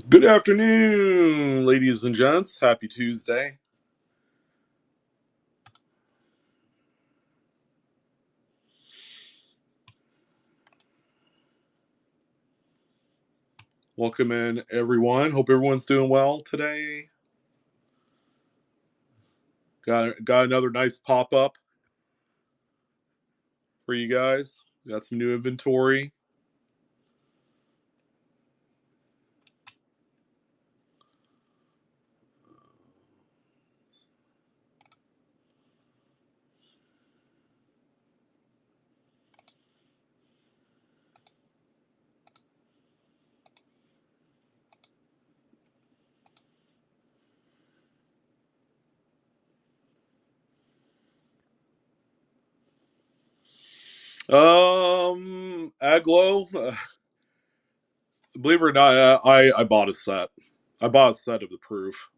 Good afternoon, ladies and gents. Happy Tuesday. Welcome in, everyone. Hope everyone's doing well today. Got another nice pop up for you guys. Got some new inventory. Aglo. Believe it or not, I bought a set. I bought a set of the proof.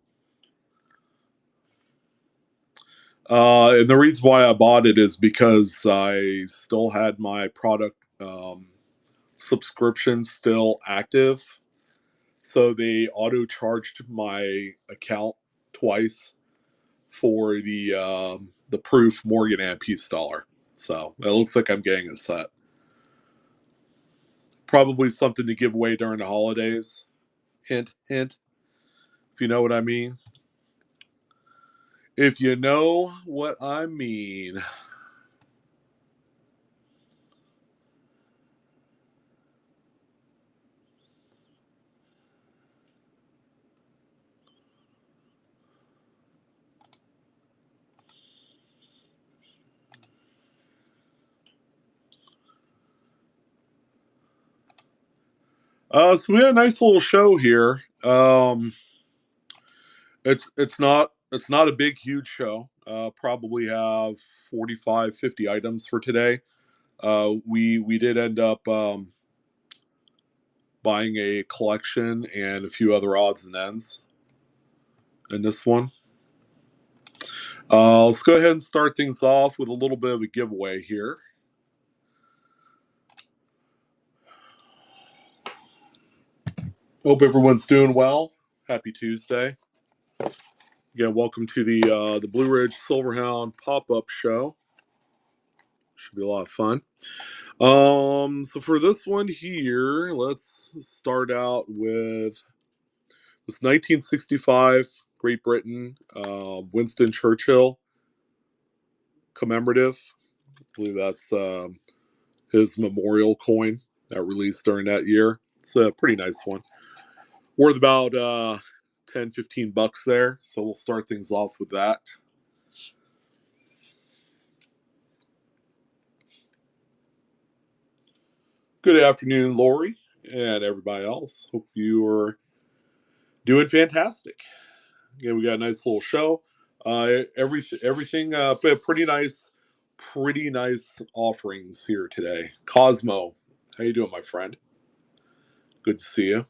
And the reason why I bought it is because I still had my product subscription still active. So they auto charged my account twice for the proof Morgan and Peace Dollar. So it looks like I'm getting a set. Probably something to give away during the holidays. Hint, hint. If you know what I mean. If you know what I mean. So we had a nice little show here. It's not a big huge show. Probably have 45, 50 items for today. We did end up buying a collection and a few other odds and ends in this one. Let's go ahead and start things off with a little bit of a giveaway here. Hope everyone's doing well. Happy Tuesday. Again, welcome to the Blue Ridge Silverhound pop-up show. Should be a lot of fun. So for this one here, let's start out with this 1965 Great Britain Winston Churchill commemorative. I believe that's his memorial coin that released during that year. It's a pretty nice one. Worth about 10, 15 bucks there. So we'll start things off with that. Good afternoon, Lori, and everybody else. Hope you are doing fantastic. Again, we got a nice little show. Everything, pretty nice offerings here today. Cosmo, how you doing, my friend? Good to see you.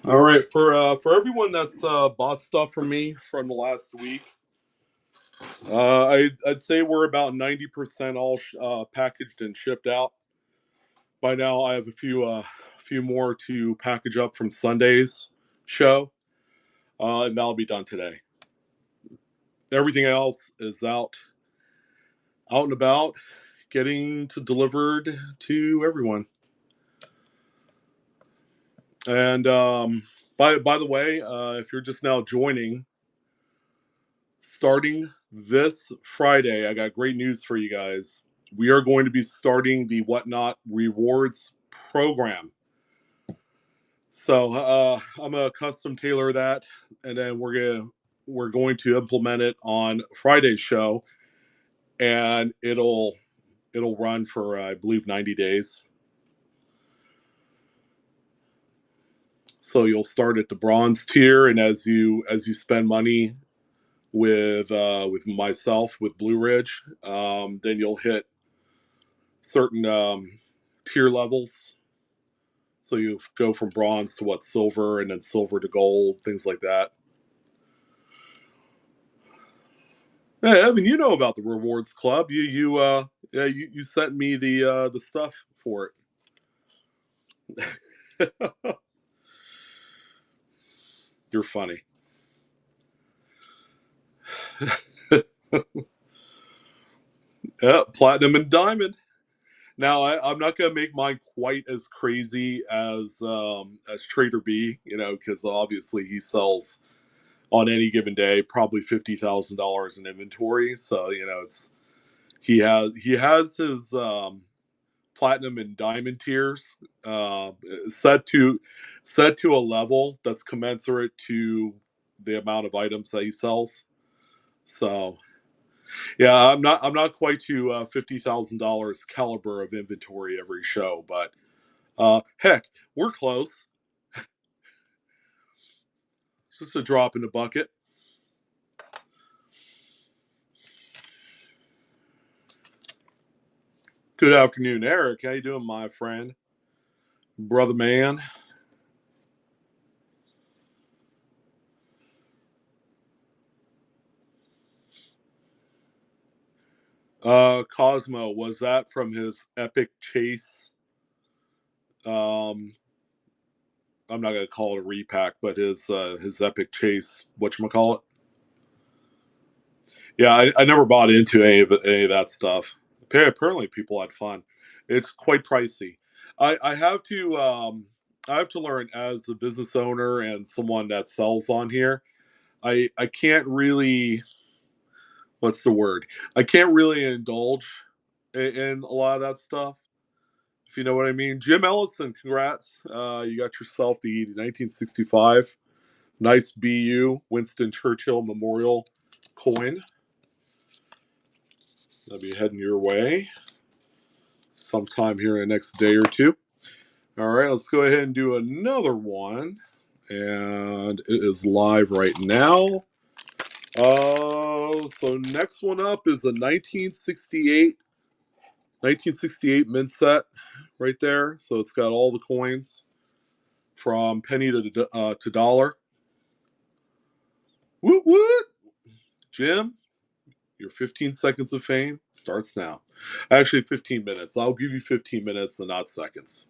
All right, for everyone that's bought stuff from me from the last week, I'd say we're about 90% all packaged and shipped out. By now, I have a few more to package up from Sunday's show, and that'll be done today. Everything else is out and about, getting to delivered to everyone. And by the way, if you're just now joining, starting this Friday, I got great news for you guys. We are going to be starting the Whatnot Rewards program. So I'm a custom tailor that, and then we're going to implement it on Friday's show, and it'll run for I believe 90 days. So you'll start at the bronze tier, and as you spend money with myself with Blue Ridge, then you'll hit certain tier levels. So you go from bronze to silver, and then silver to gold, things like that. Hey, Evan, you know about the rewards club. You sent me the stuff for it. You're funny. Yeah, platinum and diamond. Now I'm not gonna make mine quite as crazy as Trader B, because obviously he sells on any given day probably $50,000 in inventory. So he has his platinum and diamond tiers uh, set to set to a level that's commensurate to the amount of items that he sells. So yeah, I'm not quite to $50,000 caliber of inventory every show, but heck, we're close. It's just a drop in the bucket. Good afternoon, Eric. How you doing, my friend, brother man? Cosmo, was that from his epic chase? Um, I'm not gonna call it a repack, but his epic chase. Whatchamacallit? Yeah, I never bought into any of that stuff. Apparently, people had fun. It's quite pricey. I have to learn as a business owner and someone that sells on here. I can't really, what's the word? I can't really indulge in a lot of that stuff. If you know what I mean. Jim Ellison, congrats. You got yourself the 1965 nice BU Winston Churchill Memorial coin. That'll be heading your way sometime here in the next day or two. All right, let's go ahead and do another one. And it is live right now. So next one up is a 1968 mint set right there. So it's got all the coins from penny to dollar. Woot woot! Jim, your 15 seconds of fame starts now. Actually, 15 minutes. I'll give you 15 minutes and not seconds.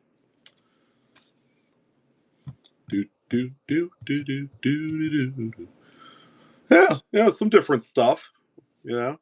Do do do do do do do do. Yeah, some different stuff. You know.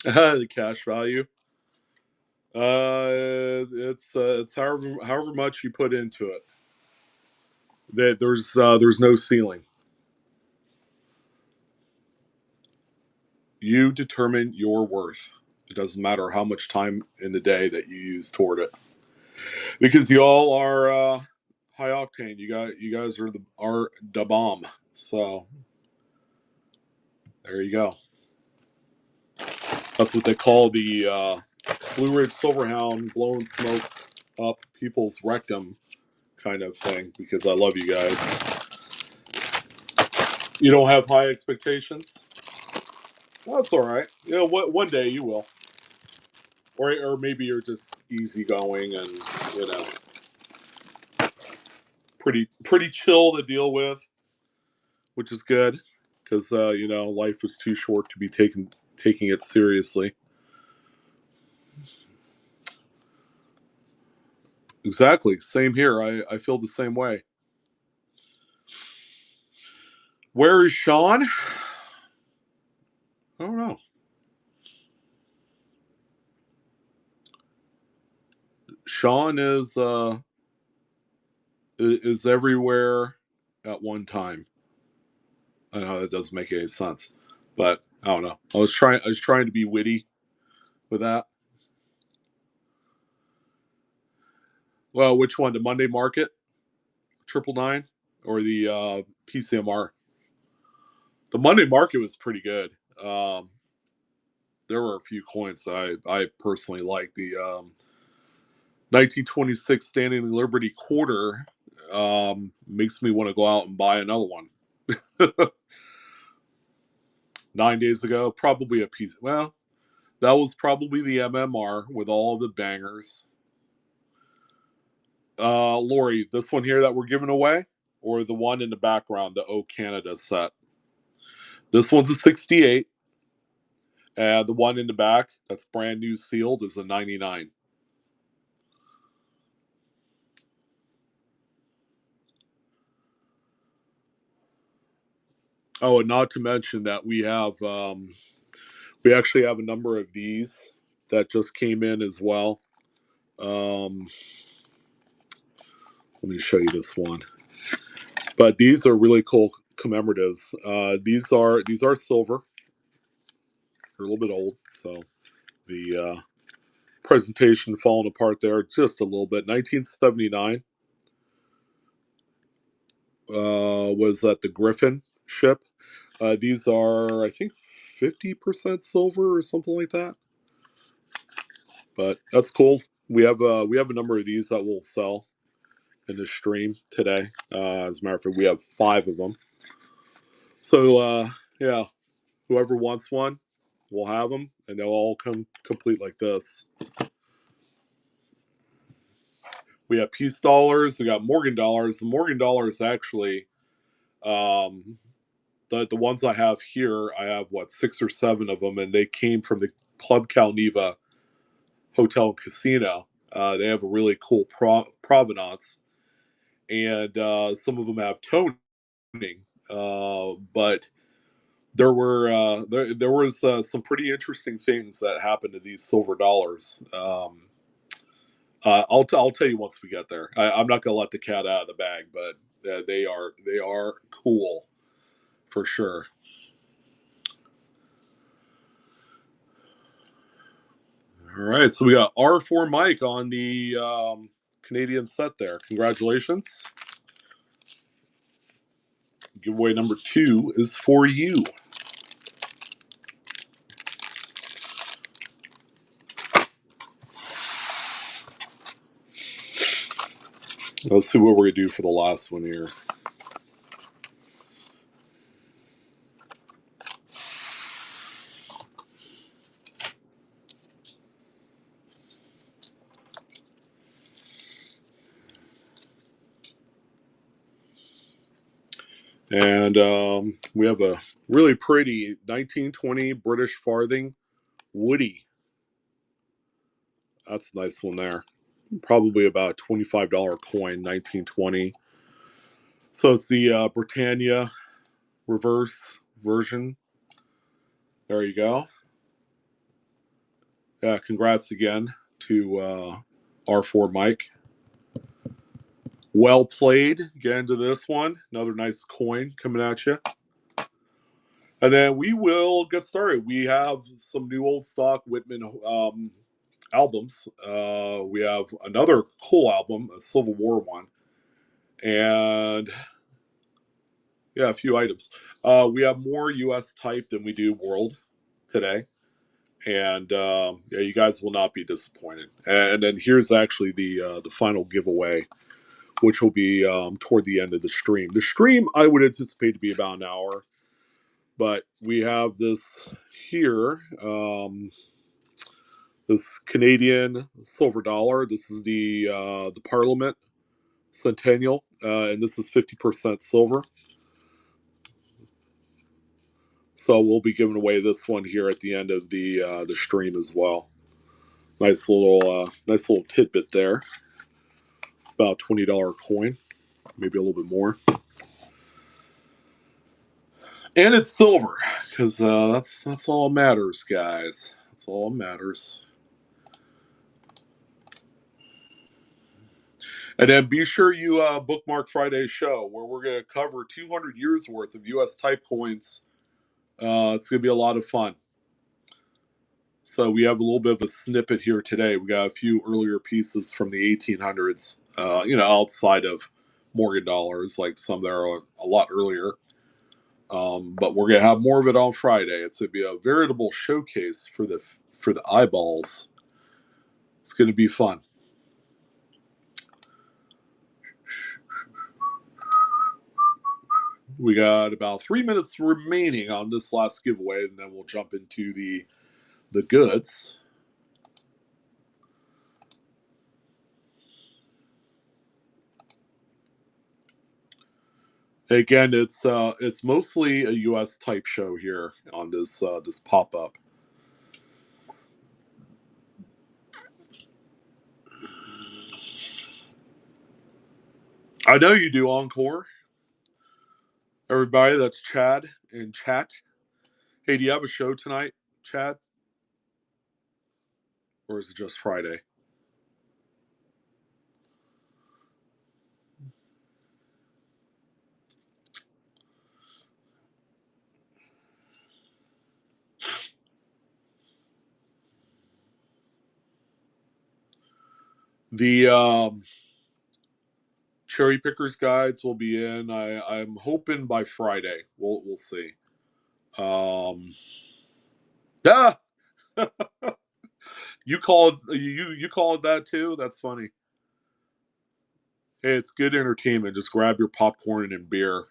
The cash value. It's however much you put into it. There's no ceiling. You determine your worth. It doesn't matter how much time in the day that you use toward it, because you all are high octane. You guys are the bomb. So there you go. That's what they call the Blue Ridge Silverhound blowing smoke up people's rectum kind of thing. Because I love you guys. You don't have high expectations. Well, that's all right. One day you will, or maybe you're just easygoing and you know pretty chill to deal with, which is good. because life is too short to be taking it seriously. Exactly. Same here. I feel the same way. Where is Sean? I don't know. Sean is everywhere at one time. I know that doesn't make any sense, but I don't know. I was trying to be witty with that. Well, which one? The Monday Market, 999, or the PCMR? The Monday Market was pretty good. There were a few coins that I personally like. The 1926 Standing Liberty Quarter makes me want to go out and buy another one. 9 days ago, probably a piece. Well, that was probably the MMR with all the bangers. Lori, this one here that we're giving away, or the one in the background, the O Canada set. This one's a 68, and the one in the back that's brand new sealed is a 99. Oh, and not to mention that we actually have a number of these that just came in as well. Let me show you this one. But these are really cool commemoratives. These are silver. They're a little bit old, so the presentation falling apart there just a little bit. 1979 was at the Griffin ship. These are, I think, 50% silver or something like that. But that's cool. We have a number of these that will sell in the stream today. As a matter of fact, we have 5 of them. So yeah, whoever wants one, we'll have them, and they'll all come complete like this. We have Peace dollars. We got Morgan dollars. The Morgan dollars actually, the ones I have here, I have 6 or 7 of them, and they came from the Club Calneva Hotel and Casino. They have a really cool provenance, and some of them have toning. But there was some pretty interesting things that happened to these silver dollars. I'll tell you once we get there. I'm not going to let the cat out of the bag, but they are cool for sure. All right, so we got R4 Mike on the Canadian set there. Congratulations. Giveaway number 2 is for you. Let's see what we're going to do for the last one here. And we have a really pretty 1920 British farthing Woody. That's a nice one there. Probably about a $25 coin, 1920. So it's the Britannia reverse version. There you go. Yeah, congrats again to R4 Mike. Well played. Get into this one. Another nice coin coming at you. And then we will get started. We have some new old stock Whitman albums. We have another cool album, a Civil War one. And yeah, a few items. We have more US type than we do world today. And yeah, you guys will not be disappointed. And then here's actually the final giveaway, which will be toward the end of the stream. The stream I would anticipate to be about an hour, but we have this here, this Canadian silver dollar. This is the Parliament Centennial, and this is 50% silver. So we'll be giving away this one here at the end of the stream as well. Nice little tidbit there. It's about a $20 coin, maybe a little bit more. And it's silver, because that's all that matters, guys. That's all that matters. And then be sure you bookmark Friday's show, where we're going to cover 200 years worth of U.S. type coins. It's going to be a lot of fun. So we have a little bit of a snippet here today. We got a few earlier pieces from the 1800s, outside of Morgan dollars, like some that are a lot earlier. But we're going to have more of it on Friday. It's going to be a veritable showcase for the eyeballs. It's going to be fun. We got about 3 minutes remaining on this last giveaway, and then we'll jump into the goods. Again, it's mostly a U.S. type show here on this pop up. I know you do, Encore. Everybody, that's Chad in chat. Hey, do you have a show tonight, Chad? Or is it just Friday? The cherry pickers guides will be in. I'm hoping by Friday. We'll see. You call it you call it that too? That's funny. Hey, it's good entertainment. Just grab your popcorn and beer.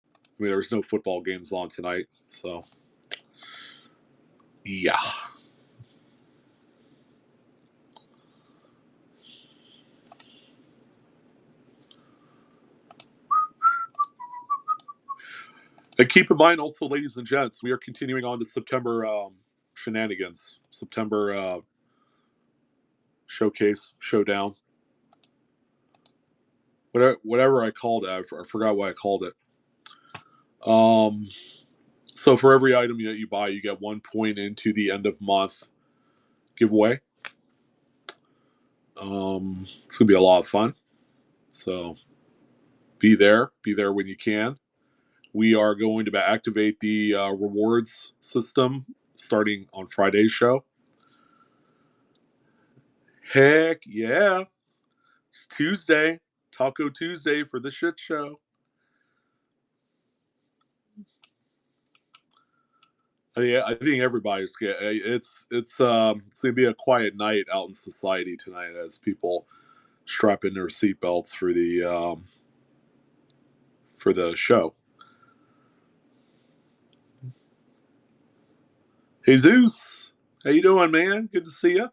I mean, there's no football games on tonight, so yeah. And keep in mind, also, ladies and gents, we are continuing on to September shenanigans, September showcase, showdown, whatever I called it. I forgot what I called it. So for every item that you buy, you get 1 point into the end of month giveaway. It's gonna be a lot of fun. So be there when you can. We are going to activate the rewards system starting on Friday's show. Heck yeah. It's Tuesday. Taco Tuesday for the shit show. I think everybody's it's gonna be a quiet night out in society tonight as people strap in their seatbelts for the show. Jesus, how you doing, man? Good to see you.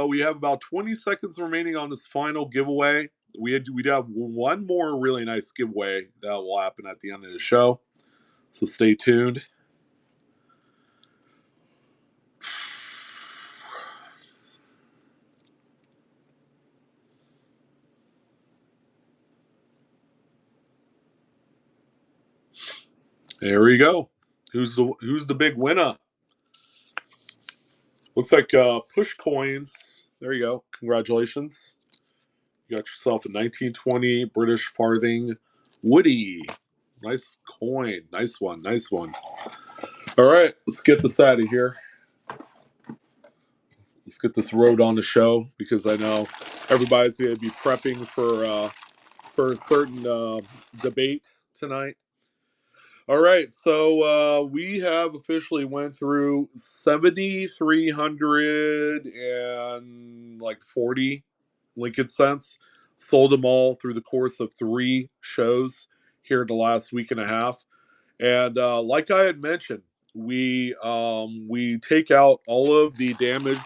We have about 20 seconds remaining on this final giveaway. We have one more really nice giveaway that will happen at the end of the show. So stay tuned. There we go. Who's the big winner? Looks like Push Coins. There you go. Congratulations. You got yourself a 1920 British farthing Woody. Nice coin. Nice one. Nice one. All right, let's get this out of here. Let's get this road on the show because I know everybody's going to be prepping for a certain debate tonight. All right, so we have officially went through 7,340 Lincoln cents. Sold them all through the course of 3 shows here in the last week and a half. And like I had mentioned, we take out all of the damaged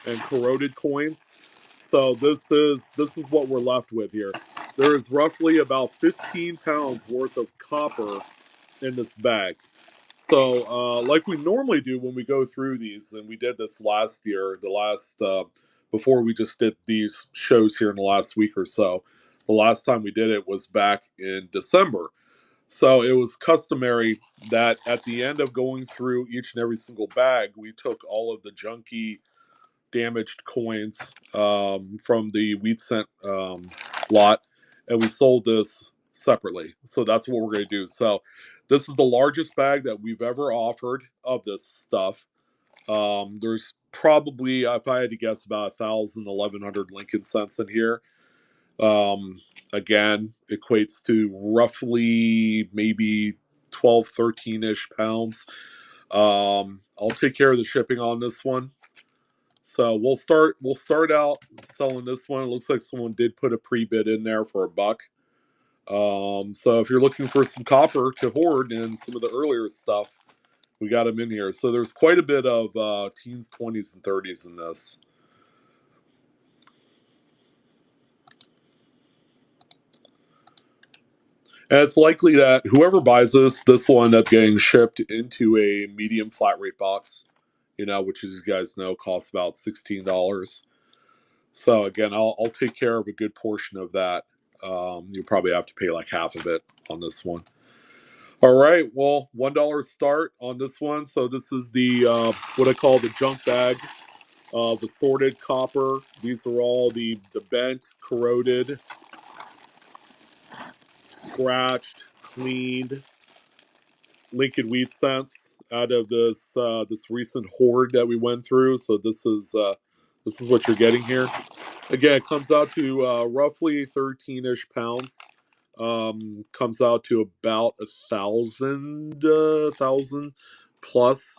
and corroded coins. So this is what we're left with here. there is roughly about 15 pounds worth of copper in this bag. So, like we normally do when we go through these, and we did this last year, before we just did these shows here in the last week or so. The last time we did it was back in December. So it was customary that at the end of going through each and every single bag, we took all of the junky, damaged coins from the wheat cent lot, and we sold this separately. So that's what we're going to do. So this is the largest bag that we've ever offered of this stuff. There's probably, if I had to guess, about 1,000, 1,100 Lincoln cents in here. Again, equates to roughly maybe 12, 13-ish pounds. I'll take care of the shipping on this one. So we'll start out selling this one. It looks like someone did put a pre-bid in there for $1. So if you're looking for some copper to hoard and some of the earlier stuff, we got them in here. So there's quite a bit of teens, 20s, and 30s in this. And it's likely that whoever buys this will end up getting shipped into a medium flat rate box, which, as you guys know, costs about $16. So again, I'll take care of a good portion of that. You'll probably have to pay like half of it on this one. All right, well, $1 start on this one. So this is the what I call the junk bag of assorted copper. These are all the bent, corroded, scratched, cleaned Lincoln wheat cents out of this recent hoard that we went through. So this is what you're getting here. Again, it comes out to roughly 13-ish pounds. Comes out to about 1,000 plus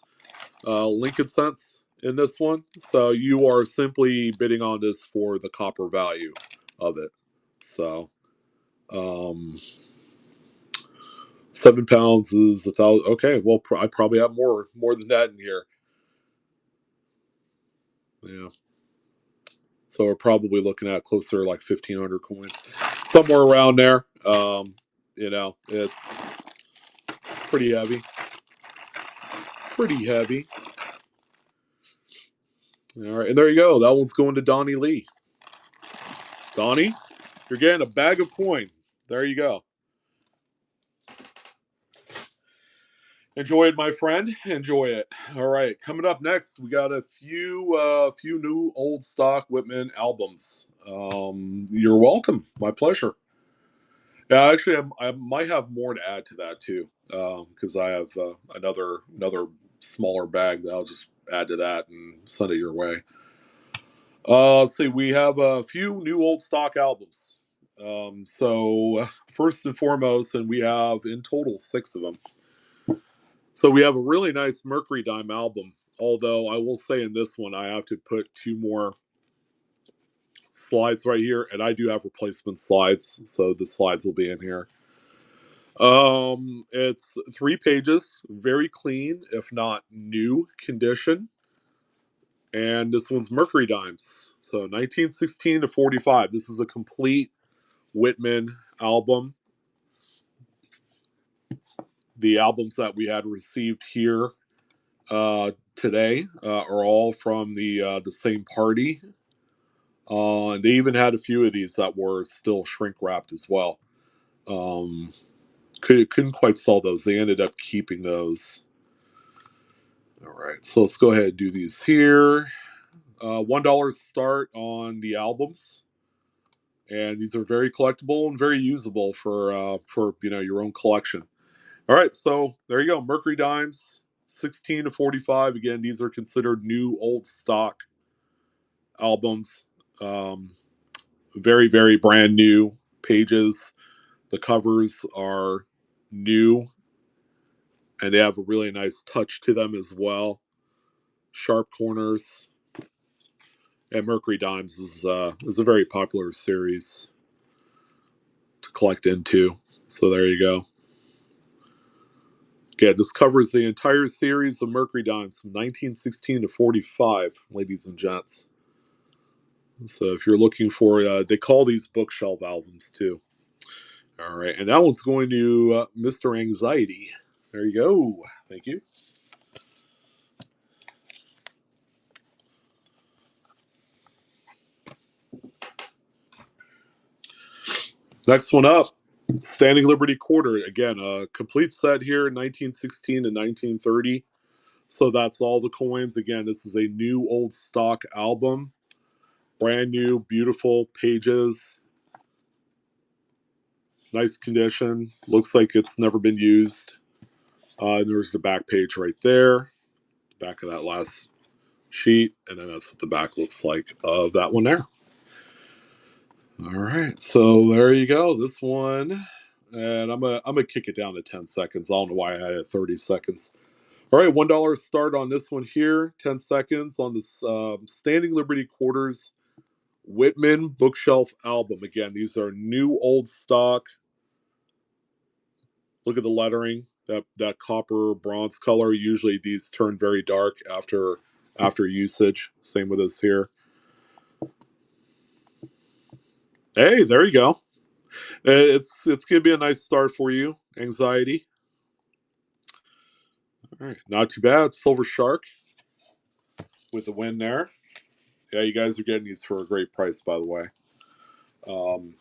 Lincoln cents in this one. So you are simply bidding on this for the copper value of it. So 7 pounds is 1,000. Okay, well, I probably have more than that in here. Yeah. So we're probably looking at closer to like 1,500 coins, somewhere around there. It's pretty heavy. Pretty heavy. All right, and there you go. That one's going to Donnie Lee. Donnie, you're getting a bag of coin. There you go. Enjoy it, my friend. Enjoy it. All right, coming up next, we got a few new old stock Whitman albums. You're welcome. My pleasure. Yeah, actually, I might have more to add to that too, because I have another smaller bag that I'll just add to that and send it your way. Let's see, we have a few new old stock albums. So first and foremost, and we have in total 6 of them. So we have a really nice Mercury Dime album. Although I will say in this one, I have to put 2 more slides right here, and I do have replacement slides, so the slides will be in here. It's 3 pages, very clean, if not new condition. And this one's Mercury Dimes. So 1916 to 45. This is a complete Whitman album. The albums that we had received here today are all from the same party. And they even had a few of these that were still shrink wrapped as well. Couldn't quite sell those. They ended up keeping those. All right, so let's go ahead and do these here. $1 start on the albums, and these are very collectible and very usable for your own collection. All right, so there you go. Mercury Dimes, 16 to 45. Again, these are considered new old stock albums. Very, very brand new pages. The covers are new, and they have a really nice touch to them as well. Sharp corners. And Mercury Dimes is a very popular series to collect into. So there you go. Again, this covers the entire series of Mercury Dimes from 1916 to 45, ladies and gents. So if you're looking for, they call these bookshelf albums too. All right, and that one's going to Mr. Anxiety. There you go. Thank you. Next one up, Standing Liberty Quarter. Again, a complete set here, 1916 to 1930. So that's all the coins. Again, this is a new old stock album. Brand new, beautiful pages. Nice condition. Looks like it's never been used. And there's the back page right there. Back of that last sheet. And then that's what the back looks like of that one there. All right. So there you go. This one. And I'm gonna kick it down to 10 seconds. I don't know why I had it 30 seconds. All right, $1 start on this one here. 10 seconds on this Standing Liberty Quarters Whitman Bookshelf album. Again, these are new old stock. Look at the lettering, that copper bronze color. Usually these turn very dark after usage. Same with this here. Hey, there you go. It's gonna be a nice start for you. Anxiety. All right, not too bad. Silver Shark with the win there. Yeah, you guys are getting these for a great price, by the way. Um,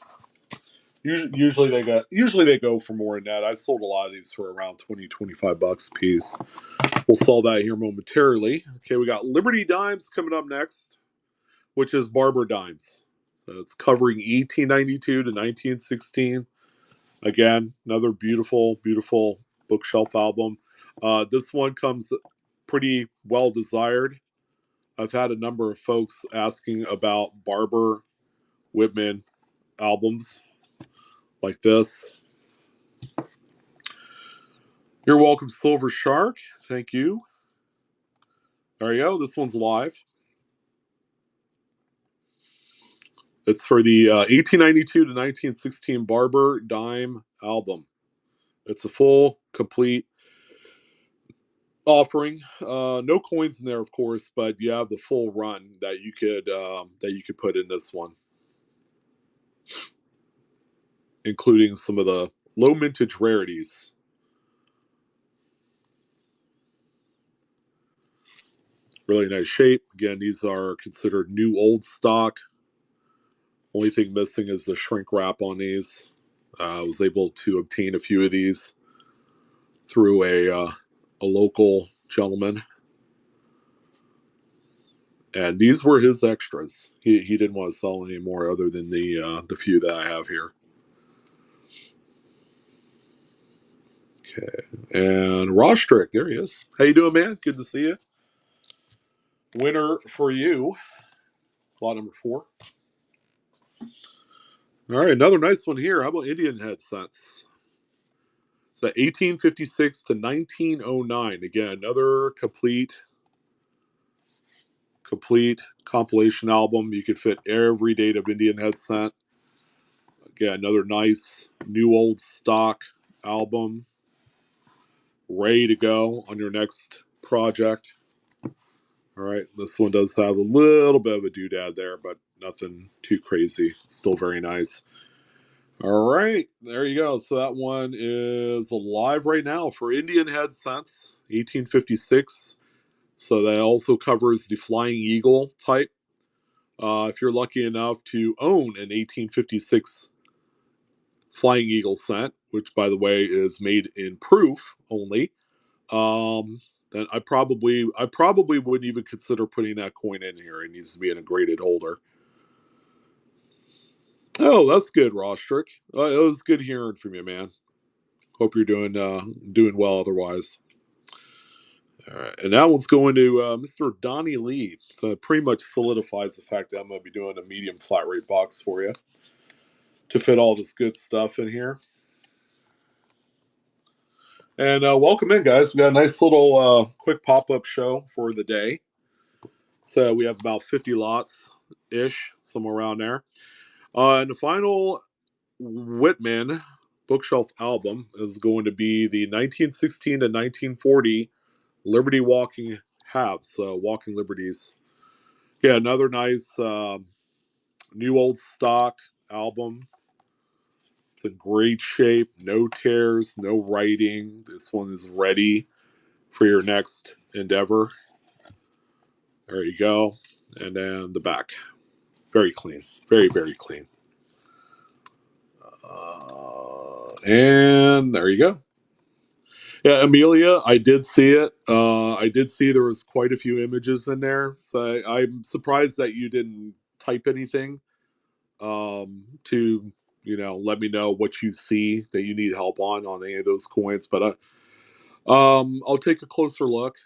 usually they go for more than that. I sold a lot of these for around 20-25 a piece. We'll sell that here momentarily. Okay, we got Liberty Dimes coming up next, which is Barber Dimes. So it's covering 1892 to 1916. Again, another beautiful, beautiful bookshelf album. This one comes pretty well desired. I've had a number of folks asking about Barber Whitman albums like this. You're welcome, Silver Shark. Thank you. There you go. This one's live. It's for the 1892 to 1916 Barber Dime album. It's a full, complete offering. No coins in there, of course, but you have the full run that you could put in this one, including some of the low mintage rarities. Really nice shape. Again, these are considered new old stock. Only thing missing is the shrink wrap on these. I was able to obtain a few of these through a local gentleman, and these were his extras. He didn't want to sell any more other than the few that I have here. Okay, and Rostrick, there he is. How you doing, man? Good to see you. Winner for you, lot number 4. All right, another nice one here. How about Indian head cents? So 1856 to 1909. Again, another complete compilation album. You could fit every date of Indian head cent. Again, another nice new old stock album. Ready to go on your next project. All right, this one does have a little bit of a doodad there, but nothing too crazy. It's still very nice. All right, there you go. So that one is live right now for Indian head cents, 1856. So that also covers the Flying Eagle type. If you're lucky enough to own an 1856 Flying Eagle cent, which by the way is made in proof only, then I probably wouldn't even consider putting that coin in here. It needs to be in a graded holder. Oh, that's good, Rostrick. It was good hearing from you, man. Hope you're doing well otherwise. All right, and that one's going to Mr. Donnie Lee. So it pretty much solidifies the fact that I'm going to be doing a medium flat rate box for you to fit all this good stuff in here. And welcome in, guys. We got a nice little quick pop up show for the day. So we have about 50 lots ish, somewhere around there. And the final Whitman bookshelf album is going to be the 1916 to 1940 Liberty Walking Halves, Walking Liberties. Yeah, another nice new old stock album. It's in great shape, no tears, no writing. This one is ready for your next endeavor. There you go. And then the back. Very clean. Very, very clean. And there you go. Yeah, Amelia, I did see it. I did see there was quite a few images in there. So I'm surprised that you didn't type anything to, let me know what you see that you need help on any of those coins. But I'll take a closer look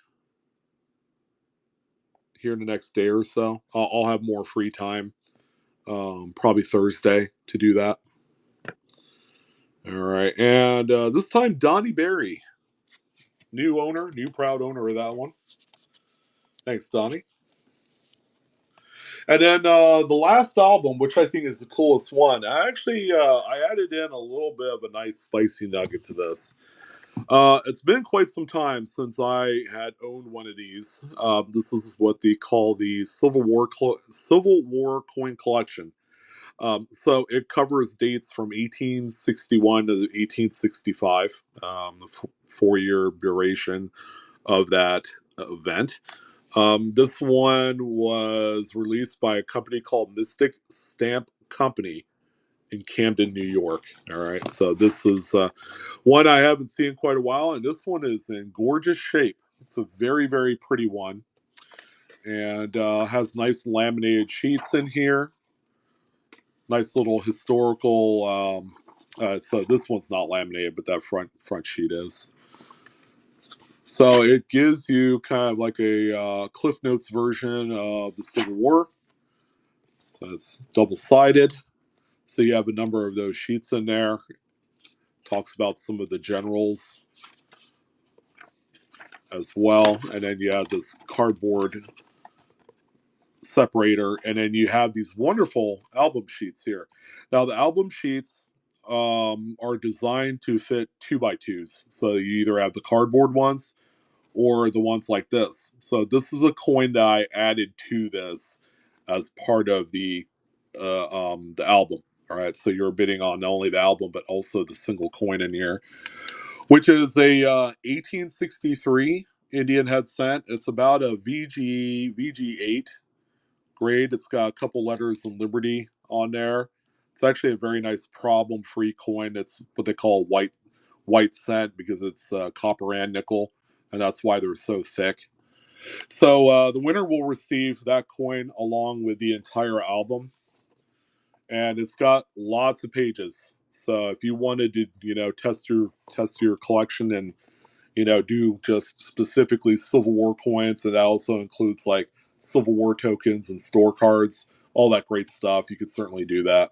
here in the next day or so. I'll have more free time, probably Thursday, to do that. All right. And this time, Donnie Berry, new owner, new proud owner of that one. Thanks, Donnie. And then the last album, which I think is the coolest one, I added in a little bit of a nice spicy nugget to this. It's been quite some time since I had owned one of these. This is what they call the Civil War coin collection. So it covers dates from 1861 to 1865, the 4 year duration of that event. This one was released by a company called Mystic Stamp Company in Camden, New York. All right, so this is one I haven't seen in quite a while, and this one is in gorgeous shape. It's a very, very pretty one, and has nice laminated sheets in here. Nice little historical. So this one's not laminated, but that front sheet is. So it gives you kind of like a Cliff Notes version of the Civil War. So it's double sided. So you have a number of those sheets in there. Talks about some of the generals as well. And then you have this cardboard separator. And then you have these wonderful album sheets here. Now, the album sheets are designed to fit 2x2s. So you either have the cardboard ones or the ones like this. So this is a coin that I added to this as part of the album. All right, so you're bidding on not only the album but also the single coin in here, which is a 1863 Indian head cent. It's about a VG8 grade. It's got a couple letters of Liberty on there. It's actually a very nice problem-free coin. It's what they call white cent because it's copper and nickel, and that's why they're so thick. So the winner will receive that coin along with the entire album, and it's got lots of pages. So if you wanted to, test your collection and do just specifically Civil War coins, and that also includes like Civil War tokens and store cards, all that great stuff. You could certainly do that.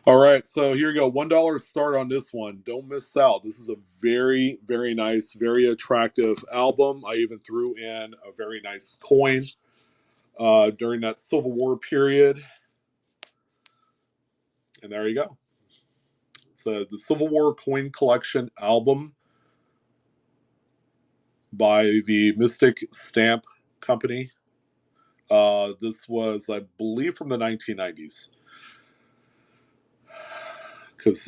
All right, so here you go. $1 start on this one. Don't miss out. This is a very, very nice, very attractive album. I even threw in a very nice coin during that Civil War period. And there you go. So the Civil War coin collection album by the Mystic Stamp Company. This was, I believe, from the 1990s. Because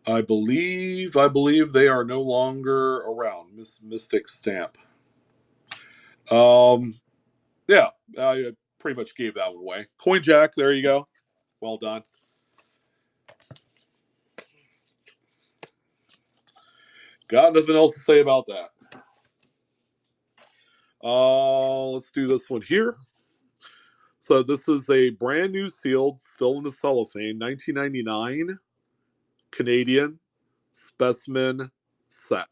I believe they are no longer around. Mystic Stamp. Yeah, I pretty much gave that one away. Coin Jack, there you go. Well done. Got nothing else to say about that. Let's do this one here. So this is a brand new sealed, still in the cellophane, 1999 Canadian specimen set.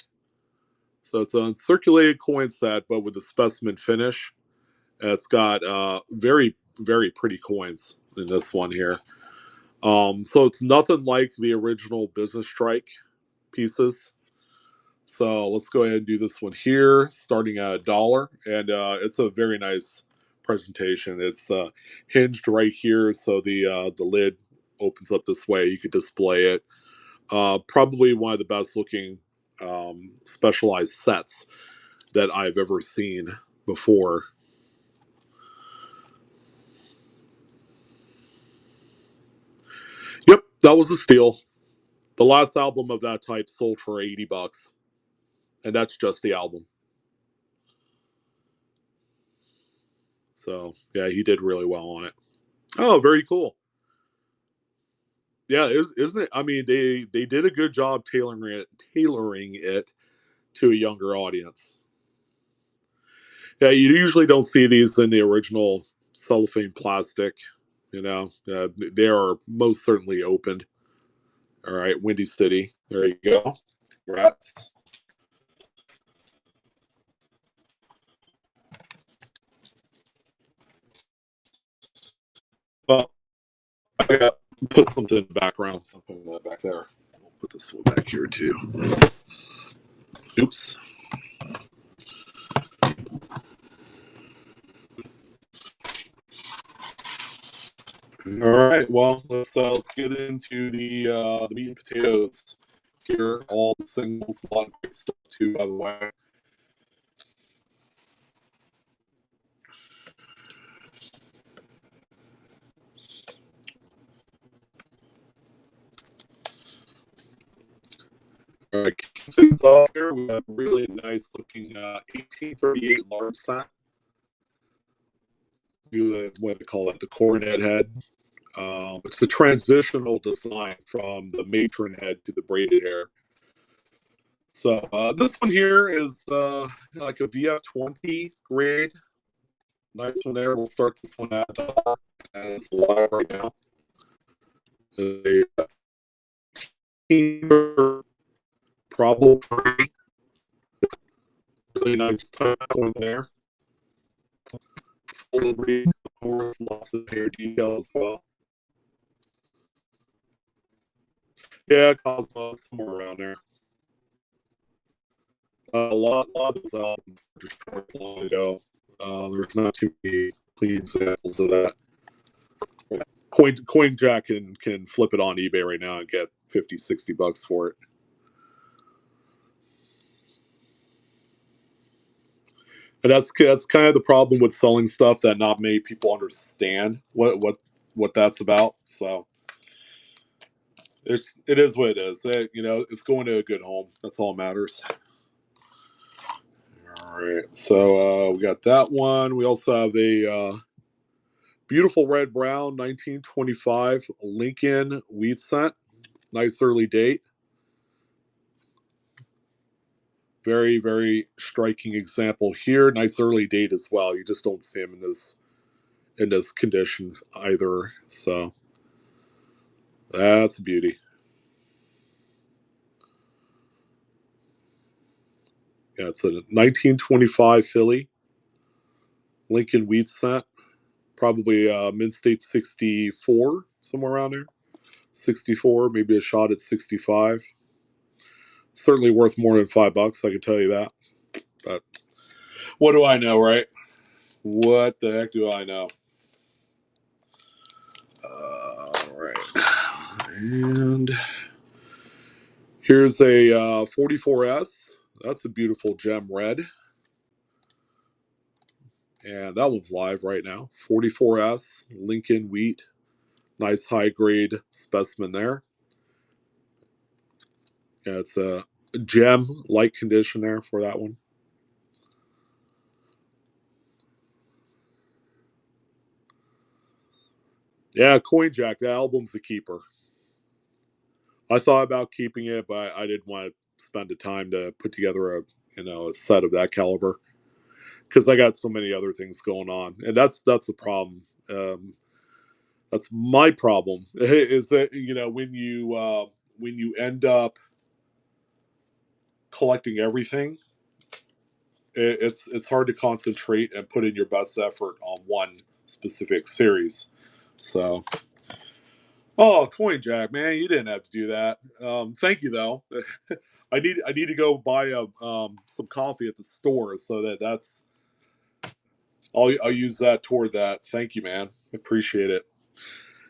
So it's a uncirculated coin set, but with a specimen finish. And it's got very, very pretty coins in this one here. So it's nothing like the original Business Strike pieces. So let's go ahead and do this one here, starting at $1, and it's a very nice presentation. It's hinged right here, so the lid opens up this way. You could display it. Probably one of the best looking specialized sets that I've ever seen before. That was a steal. The last album of that type sold for $80, and that's just the album. So yeah, he did really well on it. Oh, very cool. Yeah, isn't it? I mean, they did a good job tailoring it to a younger audience. Yeah, you usually don't see these in the original cellophane plastic. They are most certainly opened. All right, Windy City. There you go. Congrats. Well, I got put something in the background. So I'm putting that back there. I'll put this one back here too. Oops. All right. Well, let's get into the meat and potatoes here. All the singles, a lot of great stuff too. By the way, all right. Kick things off here. We have a really nice looking 1838 large set. What they call it, the coronet head. It's the transitional design from the matron head to the braided hair. So this one here is like a VF20 grade. Nice one there. We'll start this one at as live right now. Probably really nice type one there. Full breed, of course, lots of hair detail as well. Yeah, Cosmo, somewhere around there. A lot of those albums were destroyed long ago. There's not too many clean examples of that. Coin Jack can flip it on eBay right now and get 50, $60 for it. And that's kind of the problem with selling stuff that not many people understand what that's about. So it is what it is. It's going to a good home. That's all that matters. All right. So we got that one. We also have a beautiful red brown 1925 Lincoln wheat cent. Nice early date. Very, very striking example here. Nice early date as well. You just don't see them in this condition either. So that's a beauty. Yeah, it's a 1925 Philly Lincoln wheat cent. Probably mid state 64, somewhere around there. 64, maybe a shot at 65. Certainly worth more than $5, I can tell you that. But what do I know, right? What the heck do I know? All right. And here's a 44S. That's a beautiful gem red. And that one's live right now. 44S, Lincoln wheat. Nice high grade specimen there. Yeah, it's a gem light condition there for that one. Yeah, Coin Jack, that album's a keeper. I thought about keeping it, but I didn't want to spend the time to put together a set of that caliber because I got so many other things going on, and that's the problem. That's my problem is that when you end up collecting everything, it's hard to concentrate and put in your best effort on one specific series. So, oh, Coin Jack, man, you didn't have to do that. Thank you though. I need to go buy some coffee at the store, so that's I'll use that toward that. Thank you, man. Appreciate it.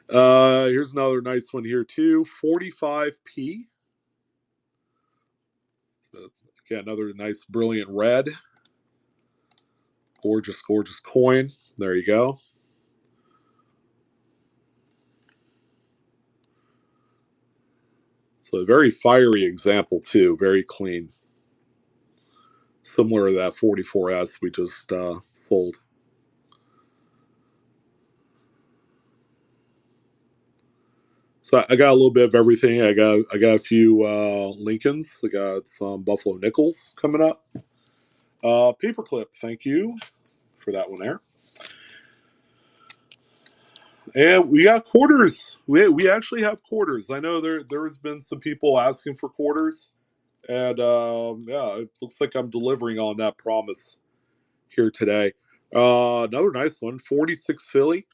Here's another nice one here too. 45p. So again, another nice brilliant red. Gorgeous, gorgeous coin. There you go. So a very fiery example too, very clean. Similar to that 44S we just sold. So I got a little bit of everything. I got a few Lincolns. I got some Buffalo Nickels coming up. Paperclip, thank you for that one there. And we got quarters. We actually have quarters. I know there's been some people asking for quarters, and yeah, it looks like I'm delivering on that promise here today. Another nice one, 46 Philly,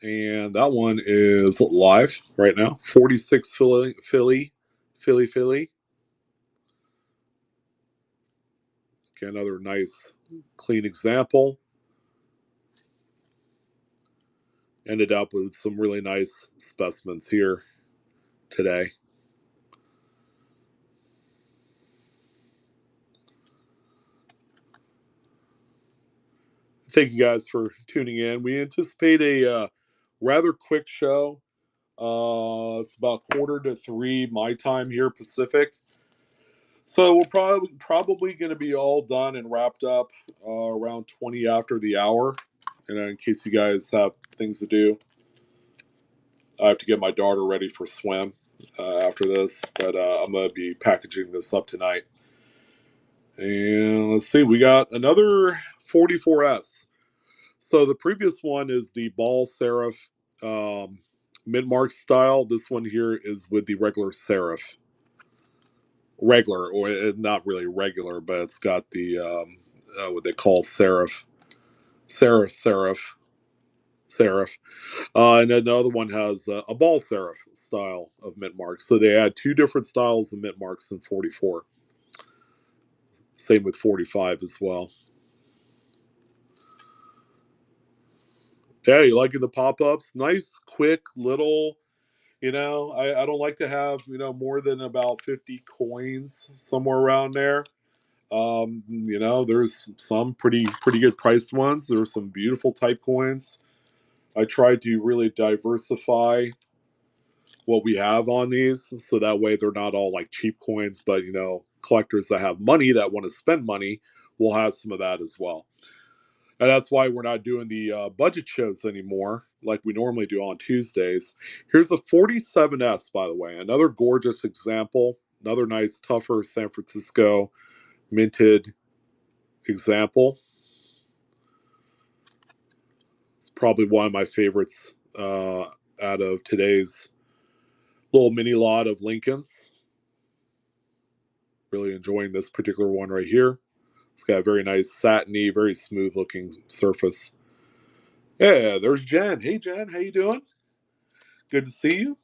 and that one is live right now. 46 Philly. Okay, another nice, clean example. Ended up with some really nice specimens here today. Thank you guys for tuning in. We anticipate a rather quick show. It's about 2:45 my time here, Pacific. So we're probably going to be all done and wrapped up around 20 after the hour. And in case you guys have things to do, I have to get my daughter ready for swim after this. But I'm going to be packaging this up tonight. And let's see, we got another 44S. So the previous one is the ball serif mid-mark style. This one here is with the regular serif. Regular, or not really regular, but it's got the what they call serif. And another one has a ball serif style of mid-mark. So they add two different styles of mid-marks in 44. Same with 45 as well. Yeah, you liking the pop-ups? Nice, quick, little. I don't like to have more than about 50 coins somewhere around there. There's some pretty good priced ones. There's some beautiful type coins. I try to really diversify what we have on these, so that way they're not all like cheap coins, but collectors that have money that want to spend money will have some of that as well. And that's why we're not doing the budget shows anymore like we normally do on Tuesdays. Here's the 47S, by the way, another gorgeous example, another nice tougher San Francisco minted example. It's probably one of my favorites out of today's little mini lot of Lincolns. Really enjoying this particular one right here. It's got a very nice satiny, very smooth looking surface. Yeah, there's Jen. Hey Jen, how you doing? Good to see you.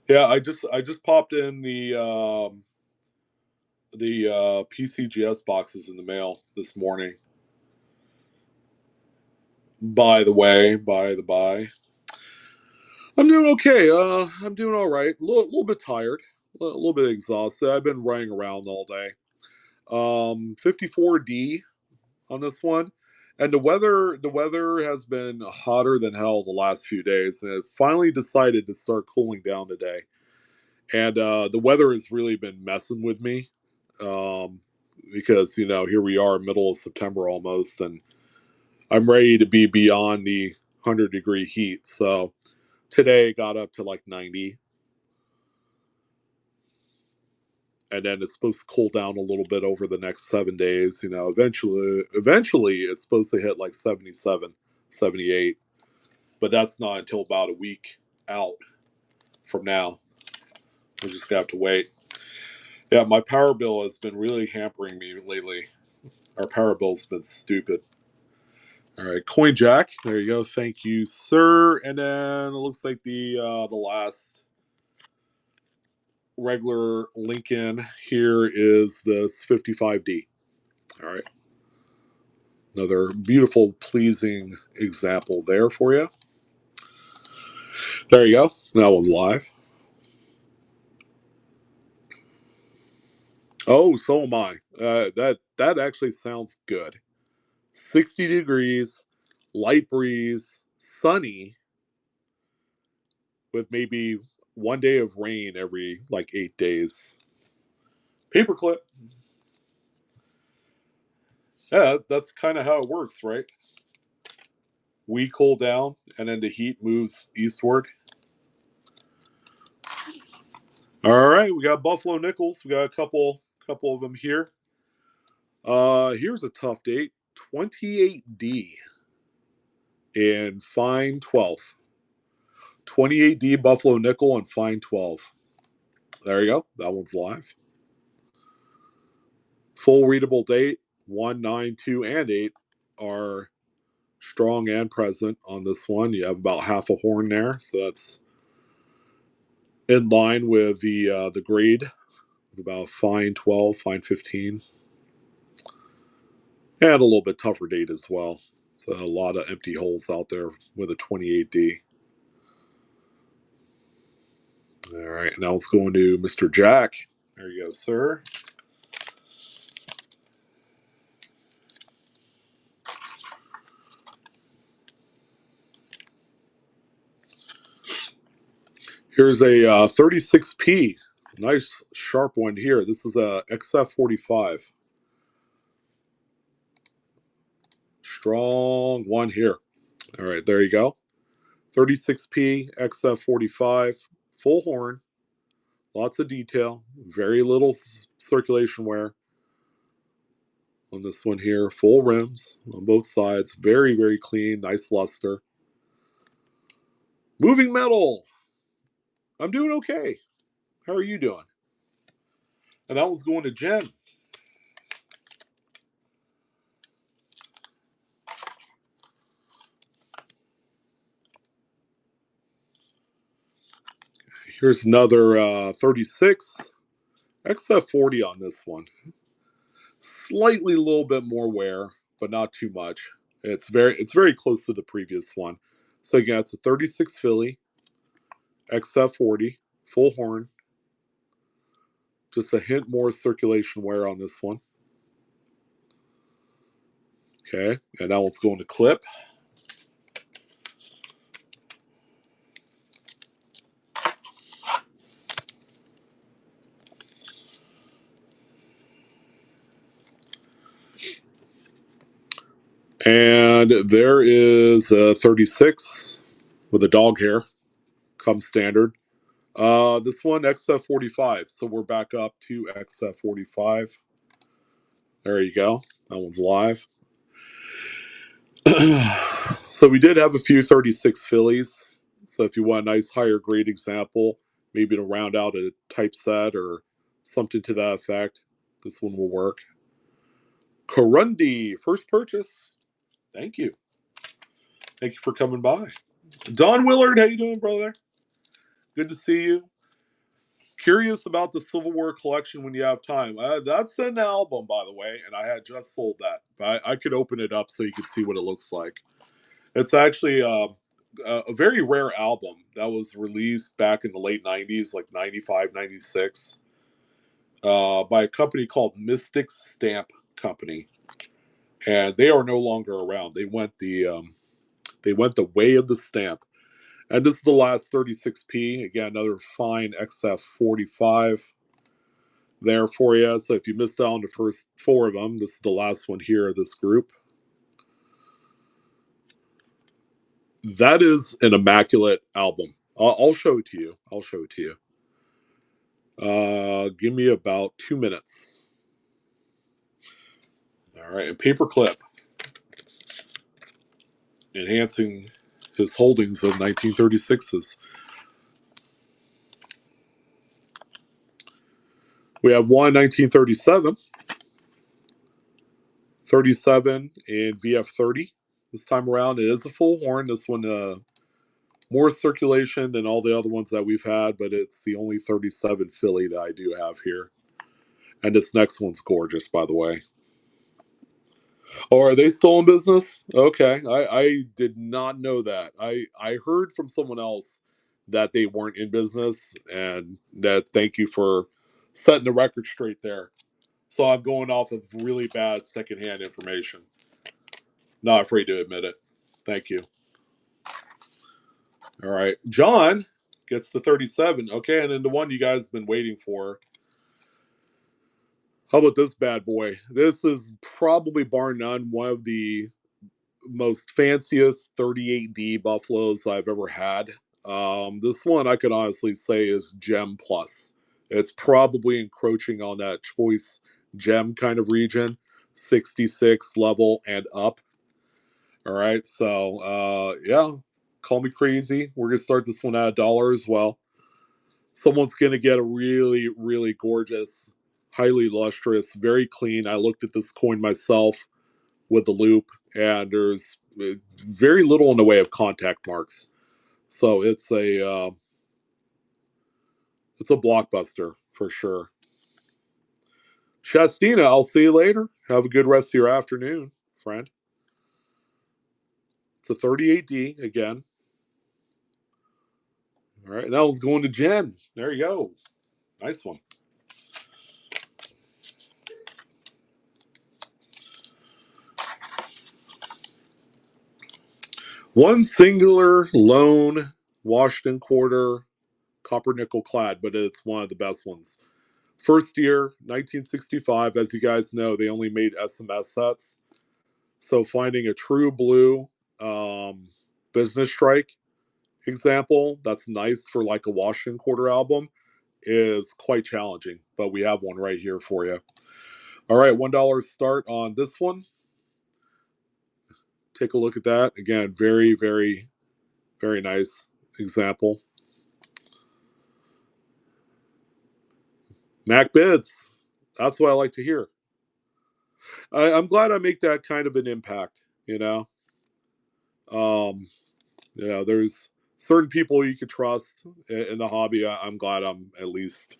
Yeah, I just popped in the PCGS boxes in the mail this morning. By the by, I'm doing okay. I'm doing all right. A little bit tired, a little bit exhausted. I've been running around all day. 54D on this one, and the weather has been hotter than hell the last few days, and it finally decided to start cooling down today. And the weather has really been messing with me, um, because here we are, middle of September almost, and I'm ready to be beyond the 100-degree heat. So today it got up to like 90, and then it's supposed to cool down a little bit over the next 7 days. Eventually it's supposed to hit like 77, 78, but that's not until about a week out from now. We're just gonna have to wait. Yeah, my power bill has been really hampering me lately. Our power bill's been stupid. All right, Coin Jack. There you go. Thank you, sir. And then it looks like the last regular Lincoln here is this 55D. All right, another beautiful, pleasing example there for you. There you go. That one's live. Oh, so am I. That actually sounds good. 60 degrees, light breeze, sunny, with maybe one day of rain every like 8 days. Paperclip. Yeah, that's kind of how it works, right? We cool down and then the heat moves eastward. All right, we got Buffalo Nickels. We got a couple of them here. Here's a tough date. 28D and fine 12. 28D Buffalo Nickel and fine 12. There you go. That one's live. Full readable date 1, 9, 2, and 8 are strong and present on this one. You have about half a horn there, so that's in line with the grade of about fine 12, fine 15, and a little bit tougher date as well. So a lot of empty holes out there with a 28D. All right, now let's go into Mr. Jack. There you go, sir. Here's a 36P. Nice sharp one here. This is a XF45. Strong one here. All right, there you go. 36P XF45, full horn, lots of detail, very little circulation wear on this one here. Full rims on both sides, very, very clean, nice luster. Moving metal. I'm doing okay. How are you doing? And that was going to Jen. Here's another 36 XF40 on this one. Slightly a little bit more wear, but not too much. It's very close to the previous one. So again, it's a 36 Philly XF40 full horn. Just a hint more circulation wear on this one. Okay, and now let's go into clip. And there is a 36 with a dog hair. Comes standard. This one XF45. So we're back up to XF45. There you go. That one's live. So we did have a few 36 Phillies. So if you want a nice higher grade example, maybe to round out a typeset or something to that effect, this one will work. Corundi, first purchase. Thank you. Thank you for coming by. Don Willard, how you doing, brother? Good to see you. Curious about the Civil War collection when you have time. That's an album, by the way, and I had just sold that. I could open it up so you could see what it looks like. It's actually a very rare album that was released back in the late 90s, like 95, 96, by a company called Mystic Stamp Company. And they are no longer around. They went the way of the stamp. And this is the last 36P. Again, another fine XF45 there for you. So if you missed out on the first four of them, this is the last one here of this group. That is an immaculate album. I'll show it to you. I'll show it to you. Give me about 2 minutes. All right, and paperclip. Enhancing his holdings of 1936s. We have one 1937, 37 and VF30. This time around, it is a full horn. This one, more circulation than all the other ones that we've had, but it's the only 37 Philly that I do have here. And this next one's gorgeous, by the way. Oh, are they still in business? Okay. I did not know that. I heard from someone else that they weren't in business, and that thank you for setting the record straight there. So I'm going off of really bad secondhand information. Not afraid to admit it. Thank you. All right. John gets the 37. Okay, and then the one you guys have been waiting for. How about this bad boy? This is probably bar none one of the most fanciest 38D buffaloes I've ever had. This one I could honestly say is gem plus. It's probably encroaching on that choice gem kind of region, 66 level and up. All right, so yeah, call me crazy. We're gonna start this one at $1 as well. Someone's gonna get a really, really gorgeous, highly lustrous, very clean. I looked at this coin myself with the loop, and there's very little in the way of contact marks. So it's a blockbuster for sure. Shastina, I'll see you later. Have a good rest of your afternoon, friend. It's a 38D again. All right, that was going to Jen. There you go. Nice one. One singular lone Washington quarter copper nickel clad, but it's one of the best ones. First year, 1965. As you guys know, they only made SMS sets. So finding a true blue um, business strike example that's nice for like a Washington quarter album is quite challenging. But we have one right here for you. All right, $1 start on this one. Take a look at that. Again, very, very, very nice example. Mac bids. That's what I like to hear. I'm glad I make that kind of an impact. Um, there's certain people you could trust in the hobby. I'm glad I'm at least,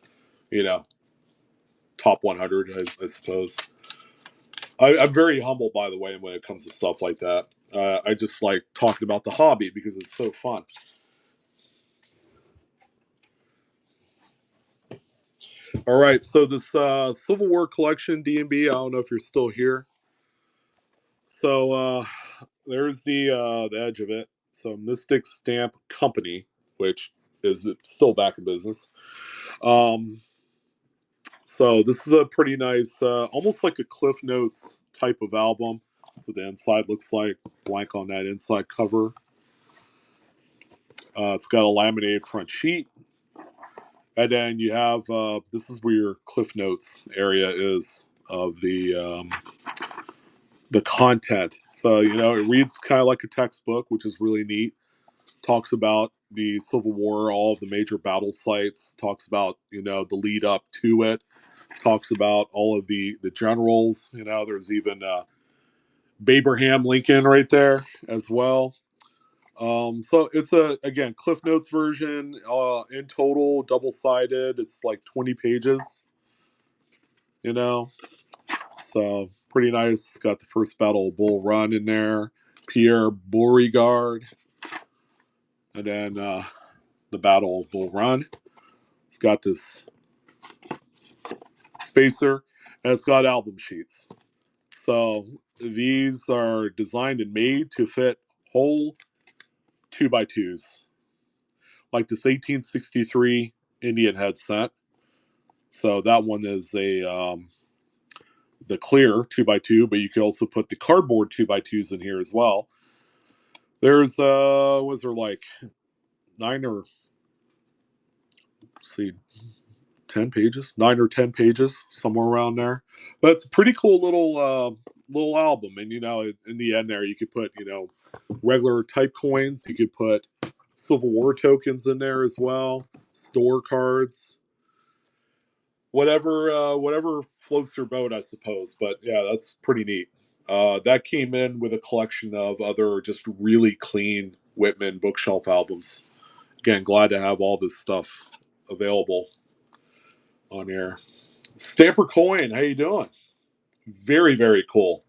you know, top 100, I suppose. I'm very humble, by the way, when it comes to stuff like that. I just like talking about the hobby because it's so fun. All right, so this Civil War collection D&B. I don't know if you're still here. So there's the edge of it. So Mystic Stamp Company, which is still back in business. Um, so this is a pretty nice, almost like a Cliff Notes type of album. That's what the inside looks like. Blank on that inside cover. It's got a laminated front sheet. And then you have this is where your Cliff Notes area is of the content. So it reads kind of like a textbook, which is really neat. Talks about the Civil War, all of the major battle sites. Talks about the lead up to it. Talks about all of the generals. There's even Abraham Lincoln right there as well. So it's a again Cliff Notes version. In total, double sided. It's like 20 pages. You know, so pretty nice. It's got the first Battle of Bull Run in there. Pierre Beauregard, and then the Battle of Bull Run. It's got this spacer, and it's got album sheets. So these are designed and made to fit whole 2x2s, like this 1863 Indian head set. So that one is the clear 2x2, but you can also put the cardboard 2x2s in here as well. There's was there like 9 or see 10 pages, 9 or 10 pages, somewhere around there. But it's a pretty cool little album. And in the end there, you could put regular type coins. You could put Civil War tokens in there as well, store cards, whatever floats your boat, I suppose. But yeah, that's pretty neat. That came in with a collection of other just really clean Whitman bookshelf albums. Again, glad to have all this stuff available on air. Stamper Coin, how you doing? Very, very cool.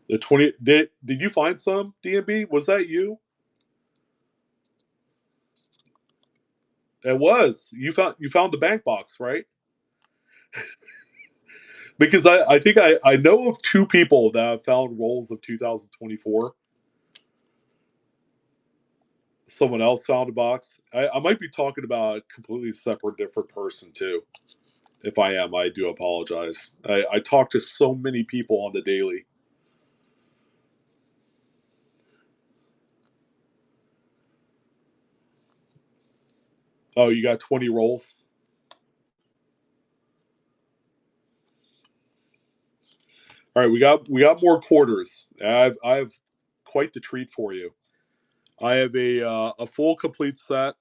The 20 did you find some DMB? Was that you? It was. You found the bank box, right? Because I think I know of two people that have found rolls of 2024. Someone else found a box. I might be talking about a completely separate, different person too. If I am, I do apologize. I talk to so many people on the daily. Oh, you got 20 rolls? All right, we got more quarters. I have quite the treat for you. I have a full complete set,